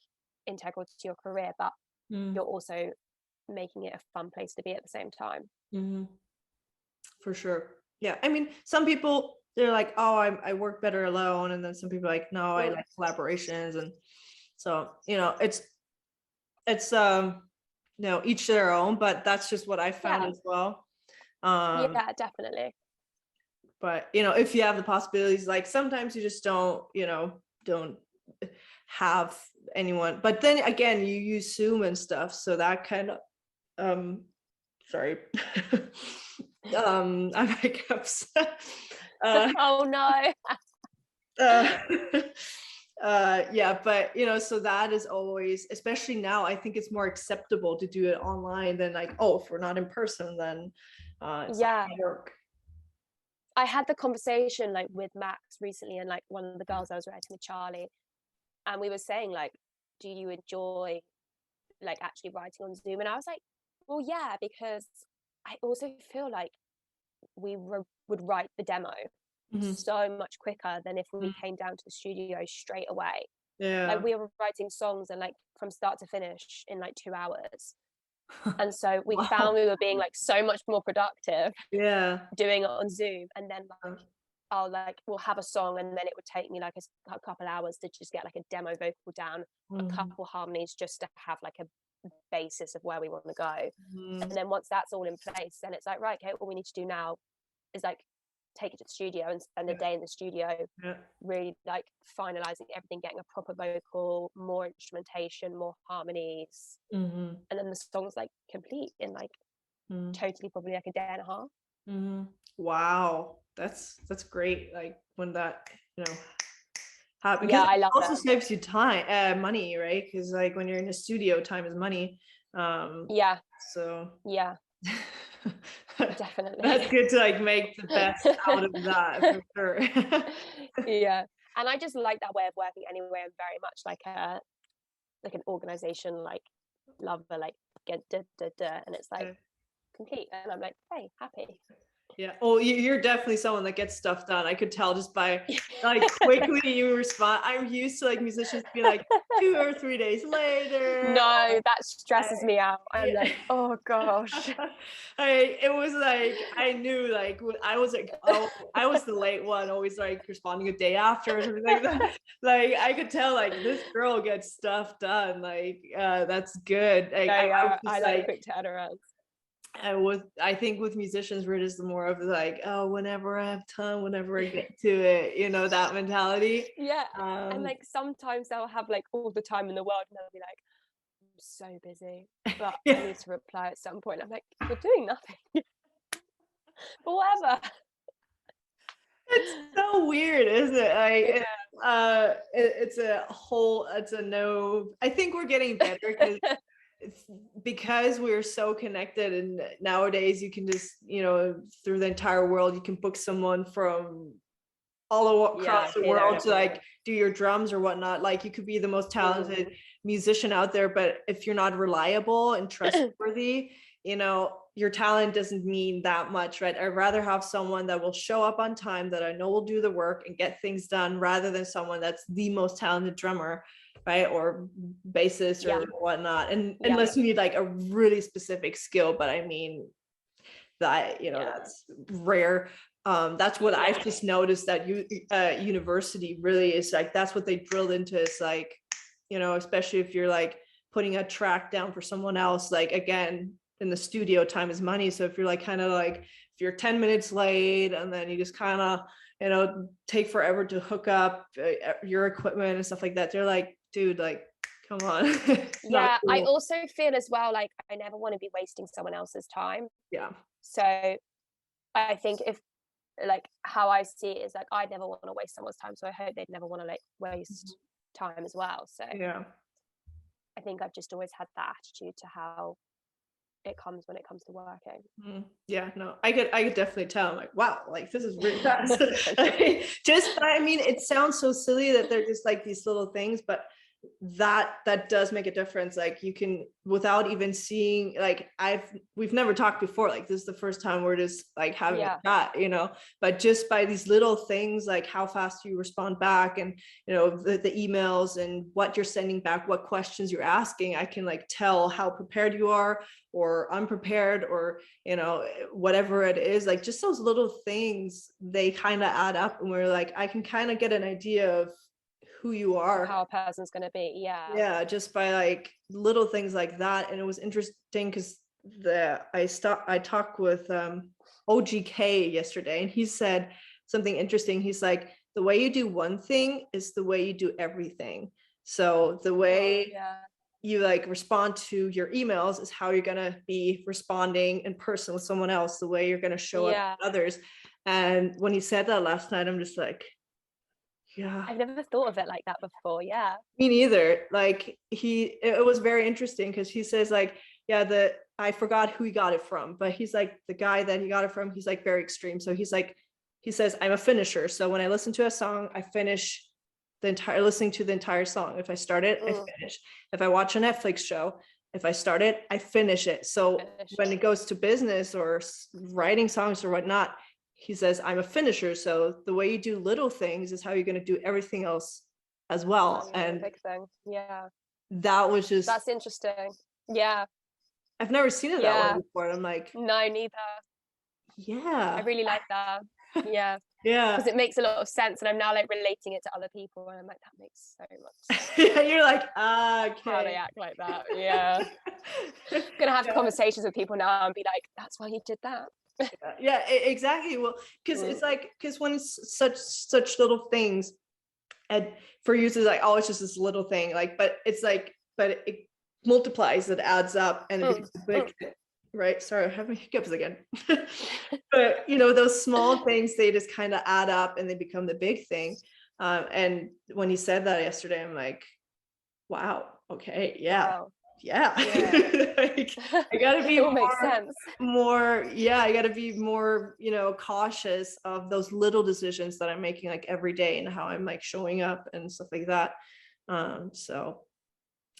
integral to your career, but you're also making it a fun place to be at the same time. For sure. Yeah, I mean, some people, they're like, oh, I work better alone, and then some people are like, no, I like collaborations. And so, you know, it's you know, each their own, but that's just what I found as well. Definitely. But you know, if you have the possibilities, like sometimes you just don't have anyone, but then again, you use Zoom and stuff, so that kind of sorry. I'm like upset. Oh no. Yeah, but you know, so that is always, especially now, I think it's more acceptable to do it online than like, oh, if we're not in person, then it's not gonna work. I had the conversation like with Max recently, and like one of the girls I was writing with, Charlie, and we were saying like, do you enjoy like actually writing on Zoom? And I was like, well, yeah, because I also feel like we would write the demo so much quicker than if we came down to the studio straight away. Like we were writing songs and like from start to finish in like 2 hours. And so we found we were being like so much more productive doing it on Zoom. And then like we'll have a song, and then it would take me like a couple hours to just get like a demo vocal down, a couple harmonies, just to have like a basis of where we want to go. And then once that's all in place, then it's like, right, okay, all we need to do now is like take it to the studio and spend a day in the studio really like finalizing everything, getting a proper vocal, more instrumentation, more harmonies, and then the song's like complete in like totally probably like a day and a half. Wow, that's great. Like when that, you know, happens. Yeah, I love it also it. saves you time, money, right? Because like when you're in a studio, time is money. Yeah, So yeah, definitely. that's good to like make the best out of that for sure. Yeah, and I just like that way of working anyway. I'm very much like an organization like lover, like get and it's like complete, and I'm like, hey, happy. Yeah. Oh, you're definitely someone that gets stuff done. I could tell just by like quickly you respond. I'm used to like musicians being like 2 or 3 days later. No, that stresses me out. I'm like, oh gosh. It was like I knew like I was like, oh, I was the late one, always like responding a day after or something like that. Like I could tell like this girl gets stuff done. Like that's good. Like, I was like quick turnarounds. I think with musicians we're just more of like, oh, whenever I have time, whenever I get to it, you know, that mentality. Yeah. And like sometimes they'll have like all the time in the world and they'll be like, I'm so busy, but I need to reply at some point. I'm like, you're doing nothing. But whatever. It's so weird, isn't it? Like it's a no. I think we're getting better because we're so connected, and nowadays you can just, you know, through the entire world you can book someone from all across the world to like do your drums or whatnot. Like you could be the most talented musician out there, but if you're not reliable and trustworthy, you know, your talent doesn't mean that much, right? I'd rather have someone that will show up on time, that I know will do the work and get things done, rather than someone that's the most talented drummer, right? Or bassist or whatnot. And unless you need like a really specific skill, but I mean that, you know, that's rare. That's what I've just noticed, that university really is like, that's what they drilled into. It's like, you know, especially if you're like putting a track down for someone else, like again, in the studio, time is money. So if you're like kind of like, if you're 10 minutes late and then you just kind of, you know, take forever to hook up your equipment and stuff like that, they're like, dude, like, come on. Yeah, cool. I also feel as well, like I never want to be wasting someone else's time. Yeah. So I think if like how I see it is like, I never want to waste someone's time, so I hope they'd never want to like waste time as well. So yeah, I think I've just always had that attitude to how it comes when it comes to working. Yeah, no, I could definitely tell. I'm like, wow, like this is really fast. I mean, it sounds so silly that they're just like these little things, but that does make a difference. Like you can, without even seeing, like we've never talked before, like this is the first time we're just like having a chat, you know, but just by these little things, like how fast you respond back, and you know, the emails and what you're sending back, what questions you're asking, I can like tell how prepared you are or unprepared, or you know, whatever it is. Like just those little things, they kind of add up, and we're like, I can kind of get an idea of who you are, how a person's going to be. Yeah, just by like little things like that. And it was interesting because I talked with OGK yesterday, and he said something interesting. He's like, the way you do one thing is the way you do everything. So the way you like respond to your emails is how you're going to be responding in person with someone else, the way you're going to show up to others. And when he said that last night, I'm just like, yeah, I've never thought of it like that before. Yeah, me neither. Like it was very interesting because he says like, I forgot who he got it from, but he's like, the guy that he got it from, he's like very extreme. So he's like, he says, I'm a finisher. So when I listen to a song, I finish listening to the entire song. If I start it, I finish. If I watch a Netflix show, if I start it, I finish it. So when it goes to business or writing songs or whatnot, he says, I'm a finisher. So the way you do little things is how you're going to do everything else as well. And big thing. Yeah, that's interesting. Yeah, I've never seen it that way before. And I'm like, no, neither. Yeah, I really like that. Yeah, because it makes a lot of sense, and I'm now like relating it to other people, and I'm like, that makes so much sense. Yeah, you're like, okay, how they act like that. Yeah. Gonna have conversations with people now and be like, that's why you did that. Yeah, exactly. Well, because it's like, because when it's such little things, and for you it's like, oh, it's just this little thing, like, but it's like, but it multiplies, it adds up, and it becomes a big thing. right? Sorry, I'm having hiccups again. But those small things, they just kind of add up and they become the big thing. And when you said that yesterday, I'm like, wow, okay, yeah. Wow. Yeah. Yeah. Like, I gotta be It all makes sense. I gotta be more, cautious of those little decisions that I'm making like every day and how I'm like showing up and stuff like that. So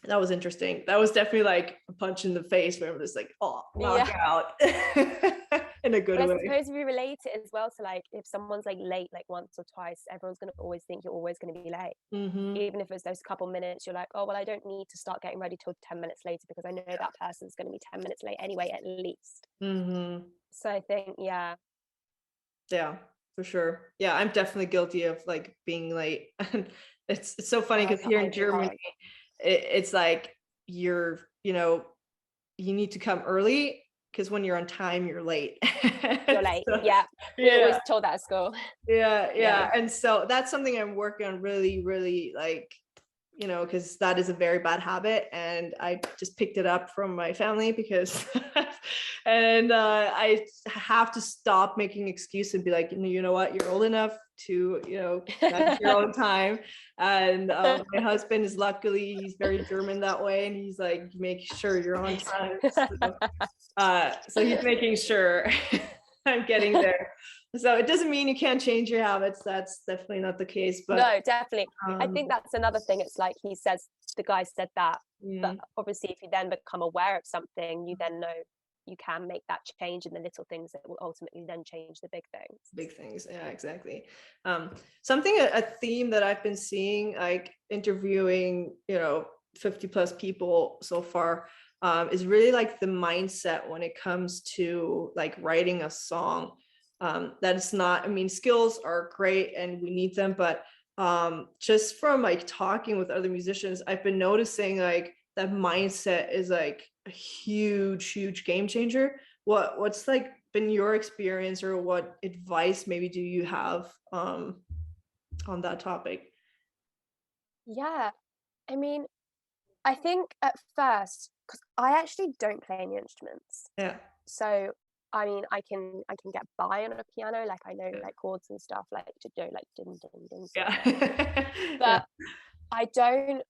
that was interesting. That was definitely like a punch in the face where I'm just like, oh, knock out in a good But I way. suppose if you relate it as well to like if someone's like late like once or twice, everyone's gonna always think you're always gonna be late. Mm-hmm. Even if it's those couple minutes, you're like, oh well, I don't need to start getting ready till 10 minutes later because I know that person's gonna be 10 minutes late anyway, at least. Mm-hmm. So I think, yeah, for sure. Yeah, I'm definitely guilty of like being late. And it's so funny because here in Germany, it's like you need to come early because when you're on time, you're late. You're late. So, yeah. We always told that at school. Yeah. And so that's something I'm working on really, really like, because that is a very bad habit. And I just picked it up from my family because, and I have to stop making excuses and be like, you know what, you're old enough to, manage your own time. And my husband is luckily, he's very German that way. And he's like, make sure you're on time. So he's making sure I'm getting there. So it doesn't mean you can't change your habits. That's definitely not the case. But no, definitely. I think that's another thing. It's like the guy said that, but obviously if you then become aware of something, you then know you can make that change in the little things that will ultimately then change the big things. Yeah, exactly. A theme that I've been seeing, like interviewing 50 plus people so far, is really like the mindset when it comes to like writing a song. That it's not, skills are great and we need them, but just from like talking with other musicians, I've been noticing like that mindset is like a huge game changer. What's like been your experience, or what advice maybe do you have on that topic? Yeah, I think at first, because I actually don't play any instruments. Yeah. So I can get by on a piano, like I know like chords and stuff, like to do like ding ding ding. Yeah. But I don't,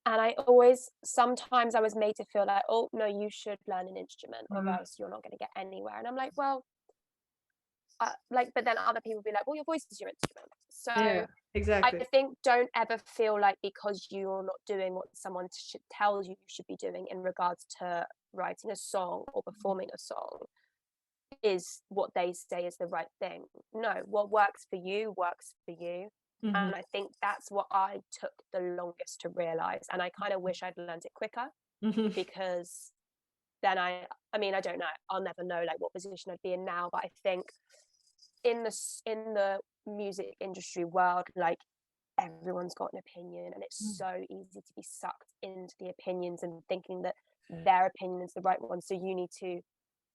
and sometimes I was made to feel like, oh no, you should learn an instrument or else you're not going to get anywhere. And I'm like, well, but then other people be like, well, your voice is your instrument. So yeah, exactly. I think don't ever feel like because you're not doing what someone tells you should be doing in regards to writing a song or performing a song is what they say is the right thing. No, what works for you works for you. And I think that's what I took the longest to realize, and I kind of wish I'd learned it quicker, because then I don't know, I'll never know like what position I'd be in now, but I think in the music industry world, like everyone's got an opinion, and it's so easy to be sucked into the opinions and thinking that their opinion is the right one. So you need to,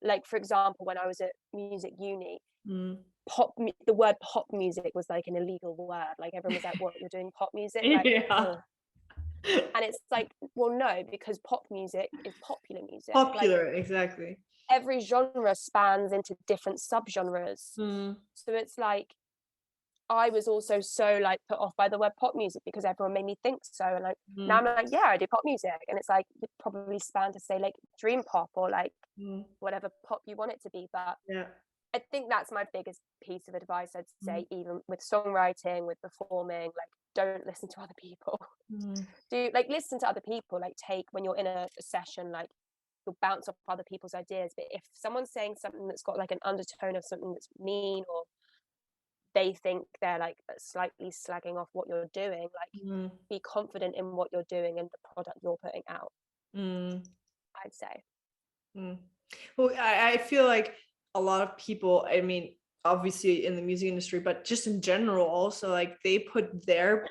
like, for example, when I was at music uni, the word pop music was like an illegal word. Like everyone was like, what, you're doing pop music? Like, and it's like, well, no, because pop music is popular music. Popular, like, exactly. Every genre spans into different subgenres. So it's like, I was also so like put off by the word pop music because everyone made me think so, and like now I'm like, yeah, I do pop music, and it's like it probably span to say like dream pop or like whatever pop you want it to be. But I think that's my biggest piece of advice, I'd say, even with songwriting, with performing, like don't listen to other people. Do like listen to other people, like take when you're in a session, like you'll bounce off other people's ideas, but if someone's saying something that's got like an undertone of something that's mean, or they think they're like slightly slagging off what you're doing, like be confident in what you're doing and the product you're putting out, I'd say. Well, I feel like a lot of people, obviously in the music industry, but just in general also, like they put their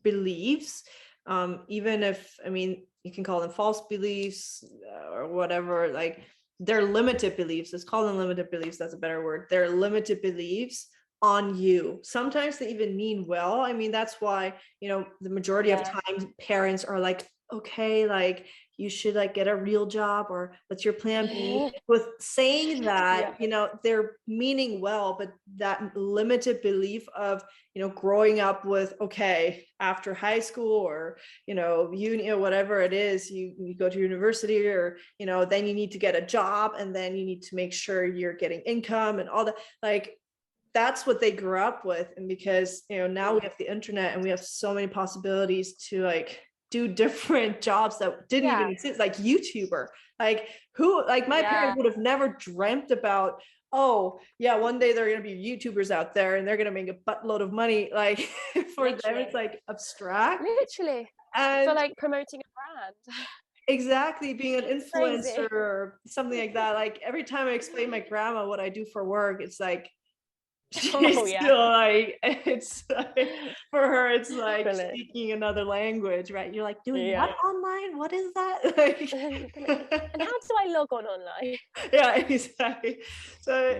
beliefs, even if you can call them false beliefs or whatever, like they're limited beliefs, let's call them limited beliefs, that's a better word, they're limited beliefs on you. Sometimes they even mean well. That's why the majority of times parents are like, okay, like you should like get a real job, or what's your plan B? With saying that, they're meaning well, but that limited belief of, growing up with, okay, after high school or, uni or whatever it is, you go to university, or, then you need to get a job, and then you need to make sure you're getting income and all that. Like, that's what they grew up with. And because, now we have the internet and we have so many possibilities to like do different jobs that didn't even exist, like YouTuber, like my parents would have never dreamt about, oh yeah, one day there are going to be YouTubers out there and they're going to make a buttload of money. Like for them, it's like abstract. Literally. And for like promoting a brand. Exactly, being an influencer or something like that. Like every time I explain my grandma what I do for work, it's like, she's still like, it's like, for her it's like speaking another language, right? You're like, doing what online? What is that? Like, and how do I log on online? Yeah, exactly. So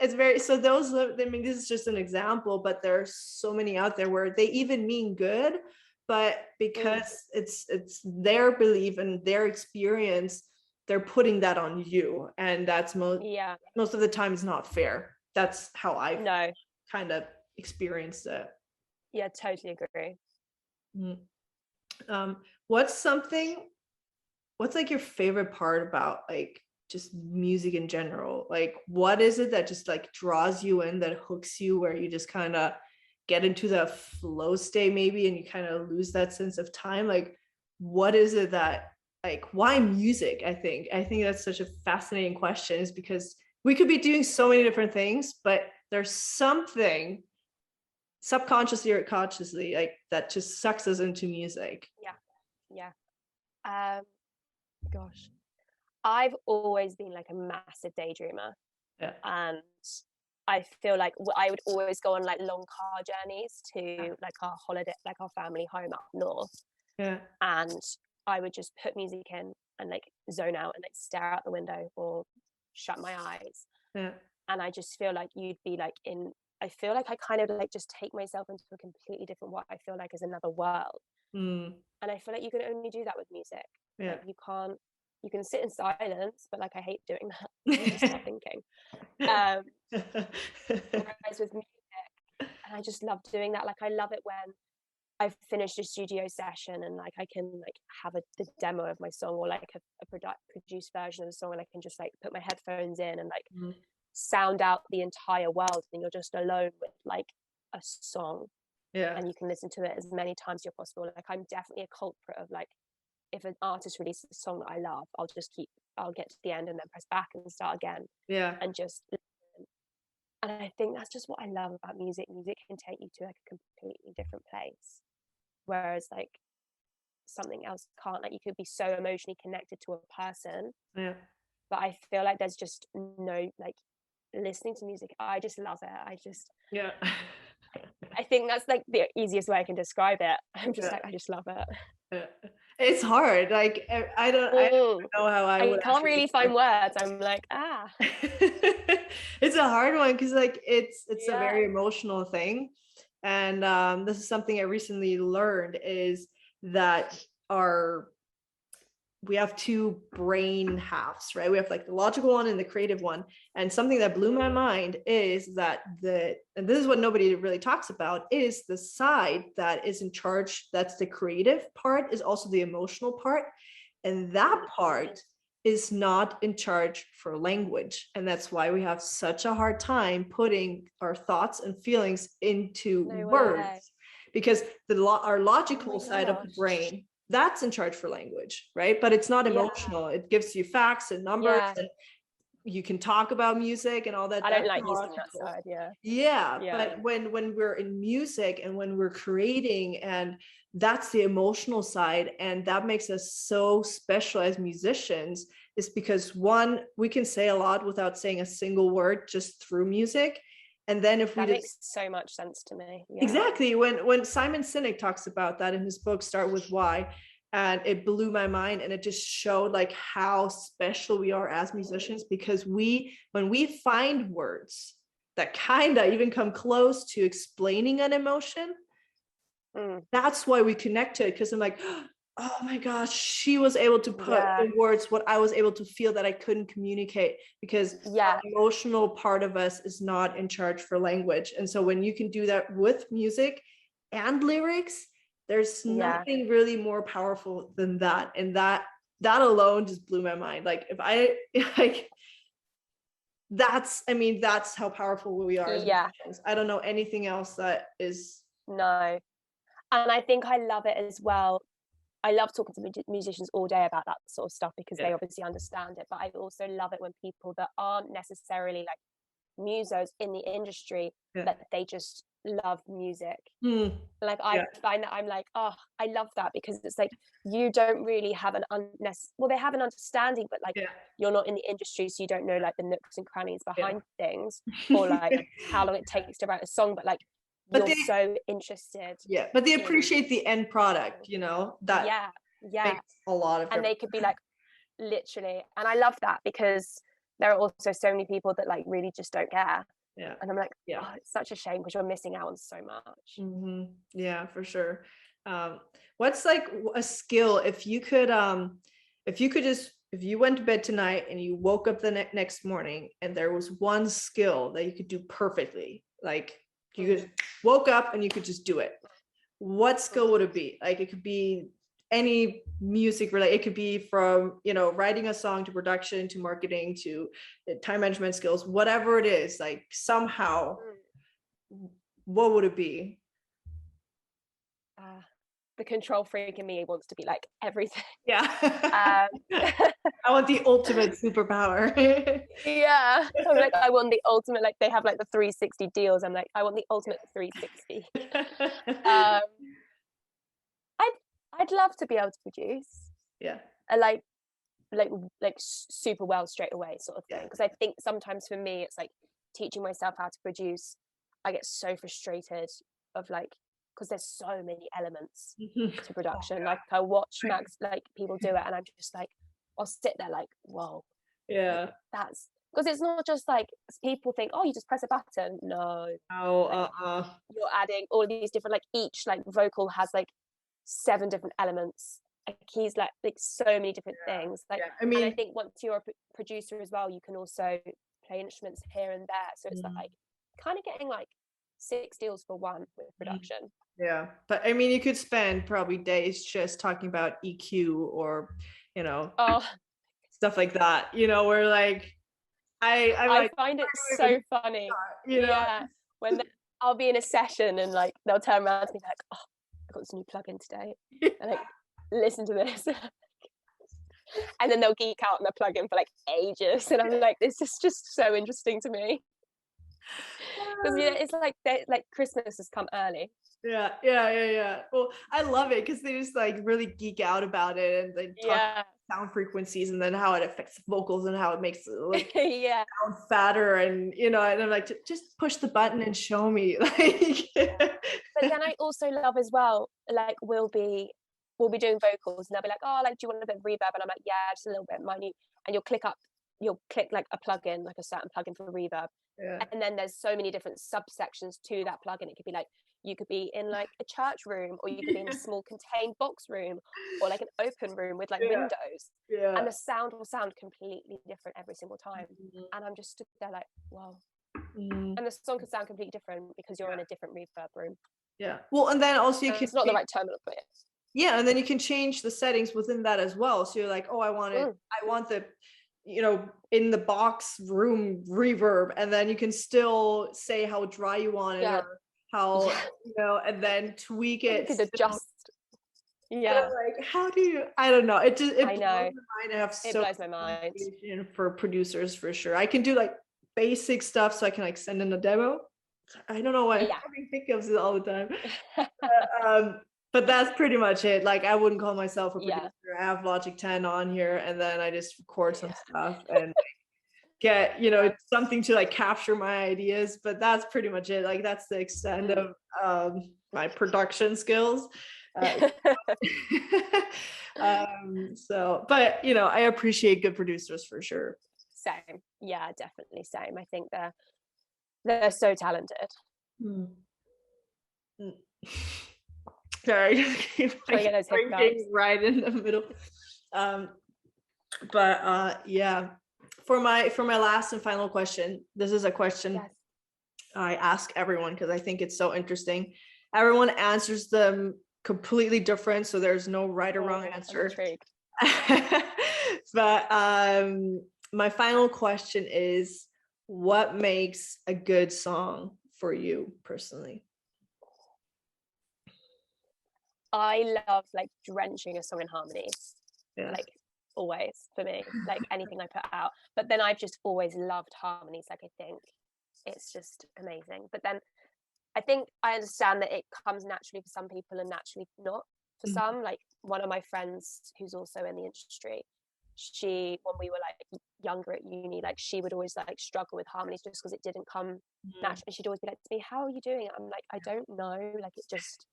it's very, so those, I mean, this is just an example, but there's so many out there where they even mean good, but because it's their belief and their experience, they're putting that on you, and that's most of the time is not fair. That's how I kind of experienced it. Yeah, totally agree. What's like your favorite part about like just music in general? Like, what is it that just like draws you in, that hooks you, where you just kind of get into the flow state maybe, and you kind of lose that sense of time? Like, what is it that, like, why music? I think that's such a fascinating question, is because we could be doing so many different things, but there's something subconsciously or consciously like that just sucks us into music. Gosh, I've always been like a massive daydreamer, and I feel like I would always go on like long car journeys to like our holiday, like our family home up north, and I would just put music in and like zone out and like stare out the window or shut my eyes, and I just feel like you'd be like I feel like I kind of like just take myself into a completely different, what I feel like is another world, and I feel like you can only do that with music. Like, you can sit in silence, but like I hate doing that. You just start thinking. Whereas with music, and I just love doing that. Like, I love it when I've finished a studio session and like I can like have the demo of my song, or like a produced version of the song, and I can just like put my headphones in and like sound out the entire world, and you're just alone with like a song, and you can listen to it as many times as you're possible. Like, I'm definitely a culprit of like, if an artist releases a song that I love, I'll get to the end and then press back and start again, and just listen. And I think that's just what I love about music. Music can take you to like a completely different place, whereas like something else can't. Like, you could be so emotionally connected to a person, but I feel like there's just no, like, listening to music, I just love it. I think that's like the easiest way I can describe it. I'm just like, I just love it. It's hard. Like, I don't know how I can't really find words. I'm like, it's a hard one, because like it's a very emotional thing, and this is something I recently learned, is that we have two brain halves, right? We have like the logical one and the creative one. And something that blew my mind is that and this is what nobody really talks about, is the side that is in charge, that's the creative part, is also the emotional part. And that part is not in charge for language. And that's why we have such a hard time putting our thoughts and feelings into words, because our logical side of the brain, that's in charge for language, right? But it's not emotional. It gives you facts and numbers, and you can talk about music and all that. I don't like using that side. But when we're in music and when we're creating, and that's the emotional side, and that makes us so special as musicians, is because one, we can say a lot without saying a single word, just through music. And then if that makes so much sense to me. Exactly. When Simon Sinek talks about that in his book Start With Why, and it blew my mind, and it just showed like how special we are as musicians, because when we find words that kind of even come close to explaining an emotion, that's why we connect to it. Because I'm like, oh my gosh, she was able to put in words what I was able to feel that I couldn't communicate, because the emotional part of us is not in charge for language. And so when you can do that with music and lyrics, there's nothing really more powerful than that. And that alone just blew my mind. Like if I like that's how powerful we are as musicians. I don't know anything else that is. No. And I think I love it as well. I love talking to musicians all day about that sort of stuff, because they obviously understand it. But I also love it when people that aren't necessarily like musos in the industry, that they just love music. Like I find that I'm like, oh, I love that, because it's like you don't really have they have an understanding, but like you're not in the industry, so you don't know like the nooks and crannies behind things, or like how long it takes to write a song. But like you're so interested. But they appreciate the end product, you know, that makes a lot of and they could be like, literally, and I love that, because there are also so many people that like really just don't care. And I'm like, oh, it's such a shame, because you're missing out on so much. Yeah, for sure. What's like a skill, if you went to bed tonight and you woke up the next morning and there was one skill that you could do perfectly, like you could woke up and you could just do it, what skill would it be? Like it could be any music related, it could be from, you know, writing a song to production to marketing to time management skills, whatever it is, like somehow, what would it be? The control freak in me wants to be like everything. I want the ultimate superpower. I'm like, I want the ultimate, like they have like the 360 deals, I'm like, I want the ultimate 360. I'd love to be able to produce like super well straight away sort of thing, because I think sometimes for me it's like teaching myself how to produce, I get so frustrated of like, because there's so many elements to production. Like I watch Max, like people do it, and I'm just like, I'll sit there like, whoa, like, that's because it's not just like people think, oh, you just press a button. No, you're adding all these different, like each like vocal has like 7 different elements. Like he's like so many different things. Like I mean, and I think once you're a producer as well, you can also play instruments here and there. So it's like kind of getting like 6 deals for one with production. But I mean, you could spend probably days just talking about EQ or, you know, stuff like that, you know, where like I find it so funny, you know, when I'll be in a session and like they'll turn around to me like, oh, I got this new plugin today, and like listen to this. And then they'll geek out on the plugin for like ages, and I'm like, this is just so interesting to me. Because you know, it's like Christmas has come early. Well, I love it because they just like really geek out about it, and they talk about sound frequencies and then how it affects vocals and how it makes it like sound fatter, and you know, and I'm like, just push the button and show me. Like But then I also love as well, like we'll be doing vocals and they'll be like, oh, like do you want a bit of reverb? And I'm like, yeah, just a little bit minute. And you'll click like a plugin, like a certain plugin for reverb. And then there's so many different subsections to that plugin. It could be like, you could be in like a church room, or you could be in a small contained box room, or like an open room with like windows. And the sound will sound completely different every single time. And I'm just stood there like, wow. And the song could sound completely different because you're in a different reverb room. Well, and then also you can, it's not the right term to put it. And then you can change the settings within that as well. So you're like, oh, I want the, you know, in the box room reverb, and then you can still say how dry you want it, or how, you know, and then tweak it. You could adjust. Like, how do you, I don't know. It blows my mind. I have it blows my mind for producers for sure. I can do like basic stuff, so I can like send in a demo. I don't know why I think of it all the time. But that's pretty much it. Like I wouldn't call myself a producer. I have Logic 10 on here, and then I just record some stuff and get, you know, something to like capture my ideas. But that's pretty much it. Like that's the extent of my production skills. So, but you know, I appreciate good producers for sure. Same. Yeah, definitely same. I think they're so talented. Sorry, Trying to get those hiccups. drinking right in the middle. Yeah. For my last and final question, this is a question Yes. I ask everyone because I think it's so interesting. Everyone answers them completely different, so there's no right or wrong I'm answer. intrigued. But my final question is, what makes a good song for you personally? I love like drenching a song in harmonies. Yeah. Like always for me, like anything I put out. But then I've just always loved harmonies. Like I think it's just amazing. But then I think I understand that it comes naturally for some people and naturally not for Mhm. some. Like one of my friends who's also in the industry, she, when we were like younger at uni, like she would always like struggle with harmonies just because it didn't come naturally. She'd always be like to me, how are you doing it? I'm like, I don't know. Like it just,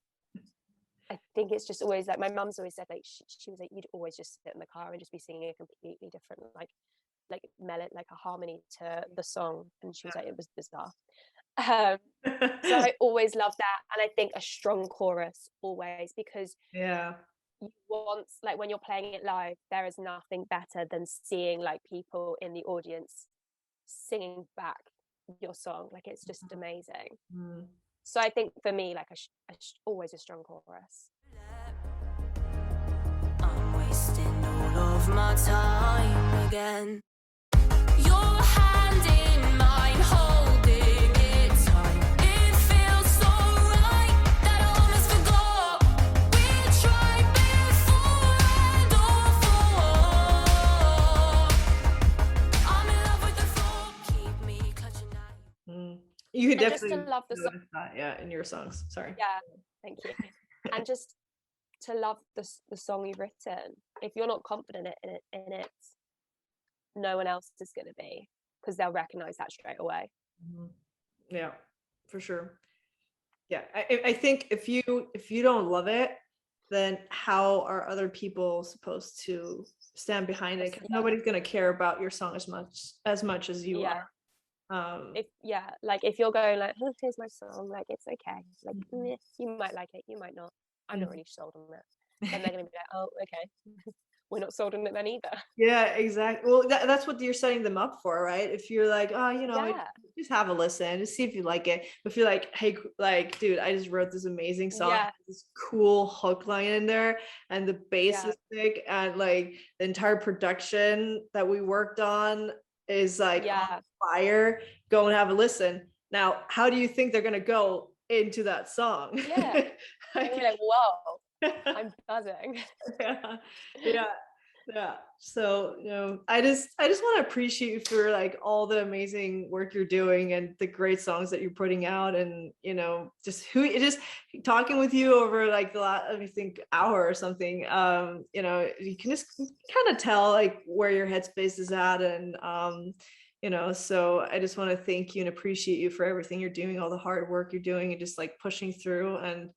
I think it's just always like, my mum's always said like she was like, you'd always just sit in the car and just be singing a completely different like melody, like a harmony to the song, and she was like, it was bizarre. So I always love that, and I think a strong chorus always, because Yeah. you want, like when you're playing it live, there is nothing better than seeing like people in the audience singing back your song. Like it's just amazing. Mm. So I think for me, like always a strong chorus. I'm wasting all of my time again. Your hand in mine, holding it tight. It feels so right that I almost forgot. We tried before and all for. I'm in love with the thought, keep me clutching at you. You could And just definitely to love the song. notice that, yeah, in your songs. Sorry. Yeah, thank you. And just to love the song you've written. If you're not confident in it, no one else is going to be, because they'll recognize that straight away. Yeah, for sure. Yeah, I think if you don't love it, then how are other people supposed to stand behind it? 'Cause nobody's gonna care about your song as much as you are. Like if you're going like, oh, here's my song, like it's okay, like you might like it, you might not. I'm not really sold on it, and they're gonna be like, oh, okay. We're not sold on it then either. Yeah, exactly. Well, that's what you're setting them up for, right? If you're like, oh, just have a listen, just see if you like it. But if you're like, hey, like, dude, I just wrote this amazing song, this cool hook line in there, and the bass is sick, and like the entire production that we worked on is like on fire. Go and have a listen. Now, how do you think they're gonna go into that song? Yeah. Like, you're like, whoa, I'm buzzing. Yeah. So, I just want to appreciate you for like all the amazing work you're doing and the great songs that you're putting out, and just talking with you over like the last, I think, hour or something. You can just kind of tell like where your headspace is at, and so I just want to thank you and appreciate you for everything you're doing, all the hard work you're doing, and just like pushing through, and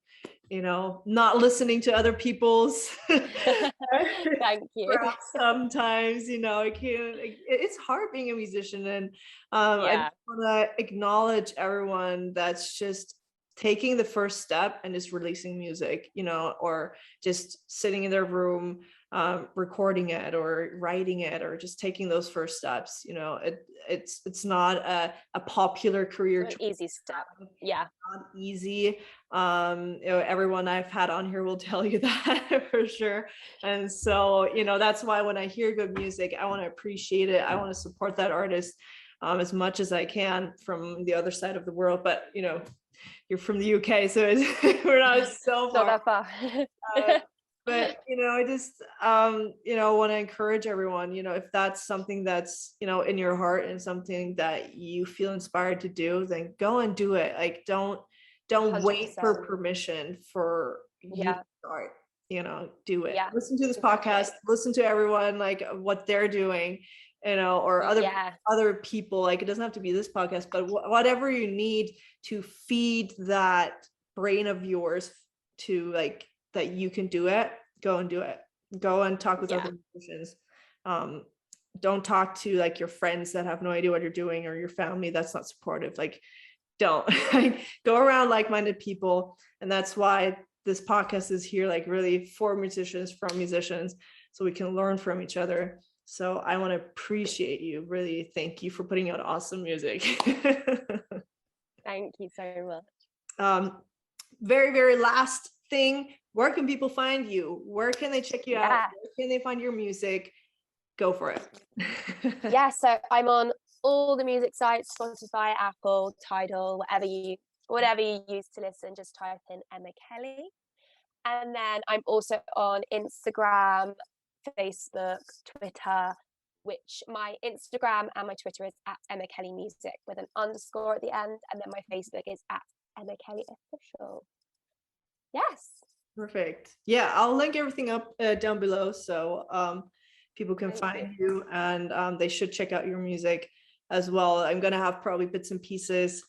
not listening to other people's thank you. Sometimes it's hard being a musician, and I just want to acknowledge everyone that's just taking the first step and just releasing music, or just sitting in their room, recording it or writing it, or just taking those first steps. It's not a popular career, an easy step. Yeah, not easy. Everyone I've had on here will tell you that for sure. And so that's why when I hear good music, I want to appreciate it. I want to support that artist as much as I can from the other side of the world. But you're from the UK, so we're not so far. Not that far. But I just want to encourage everyone, if that's something that's in your heart and something that you feel inspired to do, then go and do it. Like don't 100%. Wait for permission for you to start. Do it. Listen to this podcast, listen to everyone, like what they're doing, or other people. Like it doesn't have to be this podcast, but whatever you need to feed that brain of yours to like that you can do it, go and do it. Go and talk with other musicians. Don't talk to like your friends that have no idea what you're doing, or your family that's not supportive. Like don't go around like-minded people. And that's why this podcast is here like really for musicians, from musicians, so we can learn from each other. So I want to appreciate you. Really, thank you for putting out awesome music. Thank you so much. Very, very last thing. Where can people find you? Where can they check you out? Where can they find your music? Go for it. Yeah, so I'm on all the music sites, Spotify, Apple, Tidal, whatever you use to listen, just type in Emma Kelly. And then I'm also on Instagram, Facebook, Twitter, which my Instagram and my Twitter is at Emma Kelly Music with an underscore at the end. And then my Facebook is at Emma Kelly Official. Yes. Perfect. Yeah, I'll link everything up down below, so people can find you, and they should check out your music as well. I'm gonna have probably bits and pieces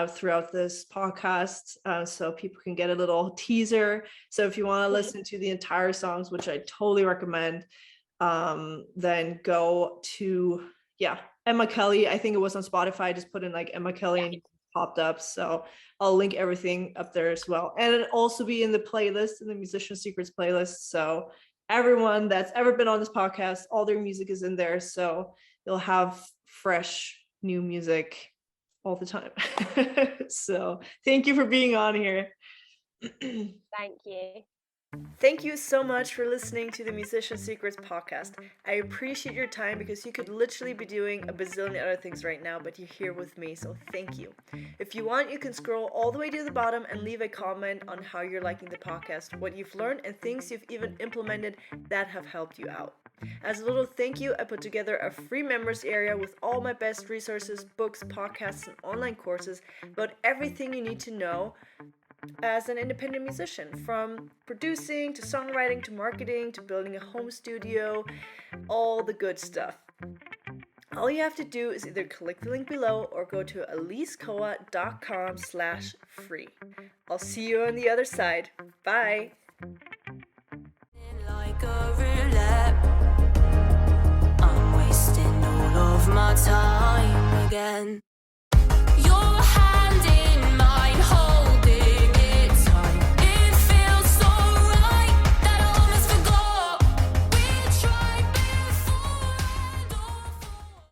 throughout this podcast, so people can get a little teaser. So if you want to listen to the entire songs, which I totally recommend, then go to Emma Kelly. I think it was on Spotify. I just put in like Emma Kelly and it popped up. So I'll link everything up there as well, and it'll also be in the playlist, in the Musician Secrets playlist. So everyone that's ever been on this podcast, all their music is in there, so you'll have fresh new music all the time. So thank you for being on here. Thank you. Thank you so much for listening to the Musician Secrets podcast. I appreciate your time, because you could literally be doing a bazillion other things right now, but you're here with me, so thank you. If you want, you can scroll all the way to the bottom and leave a comment on how you're liking the podcast, what you've learned, and things you've even implemented that have helped you out. As a little thank you, I put together a free members area with all my best resources, books, podcasts, and online courses about everything you need to know as an independent musician, from producing to songwriting to marketing to building a home studio, all the good stuff. All you have to do is either click the link below or go to alisekoa.com/free. I'll see you on the other side. Bye. Like a roulette, I'm wasting all of my time again.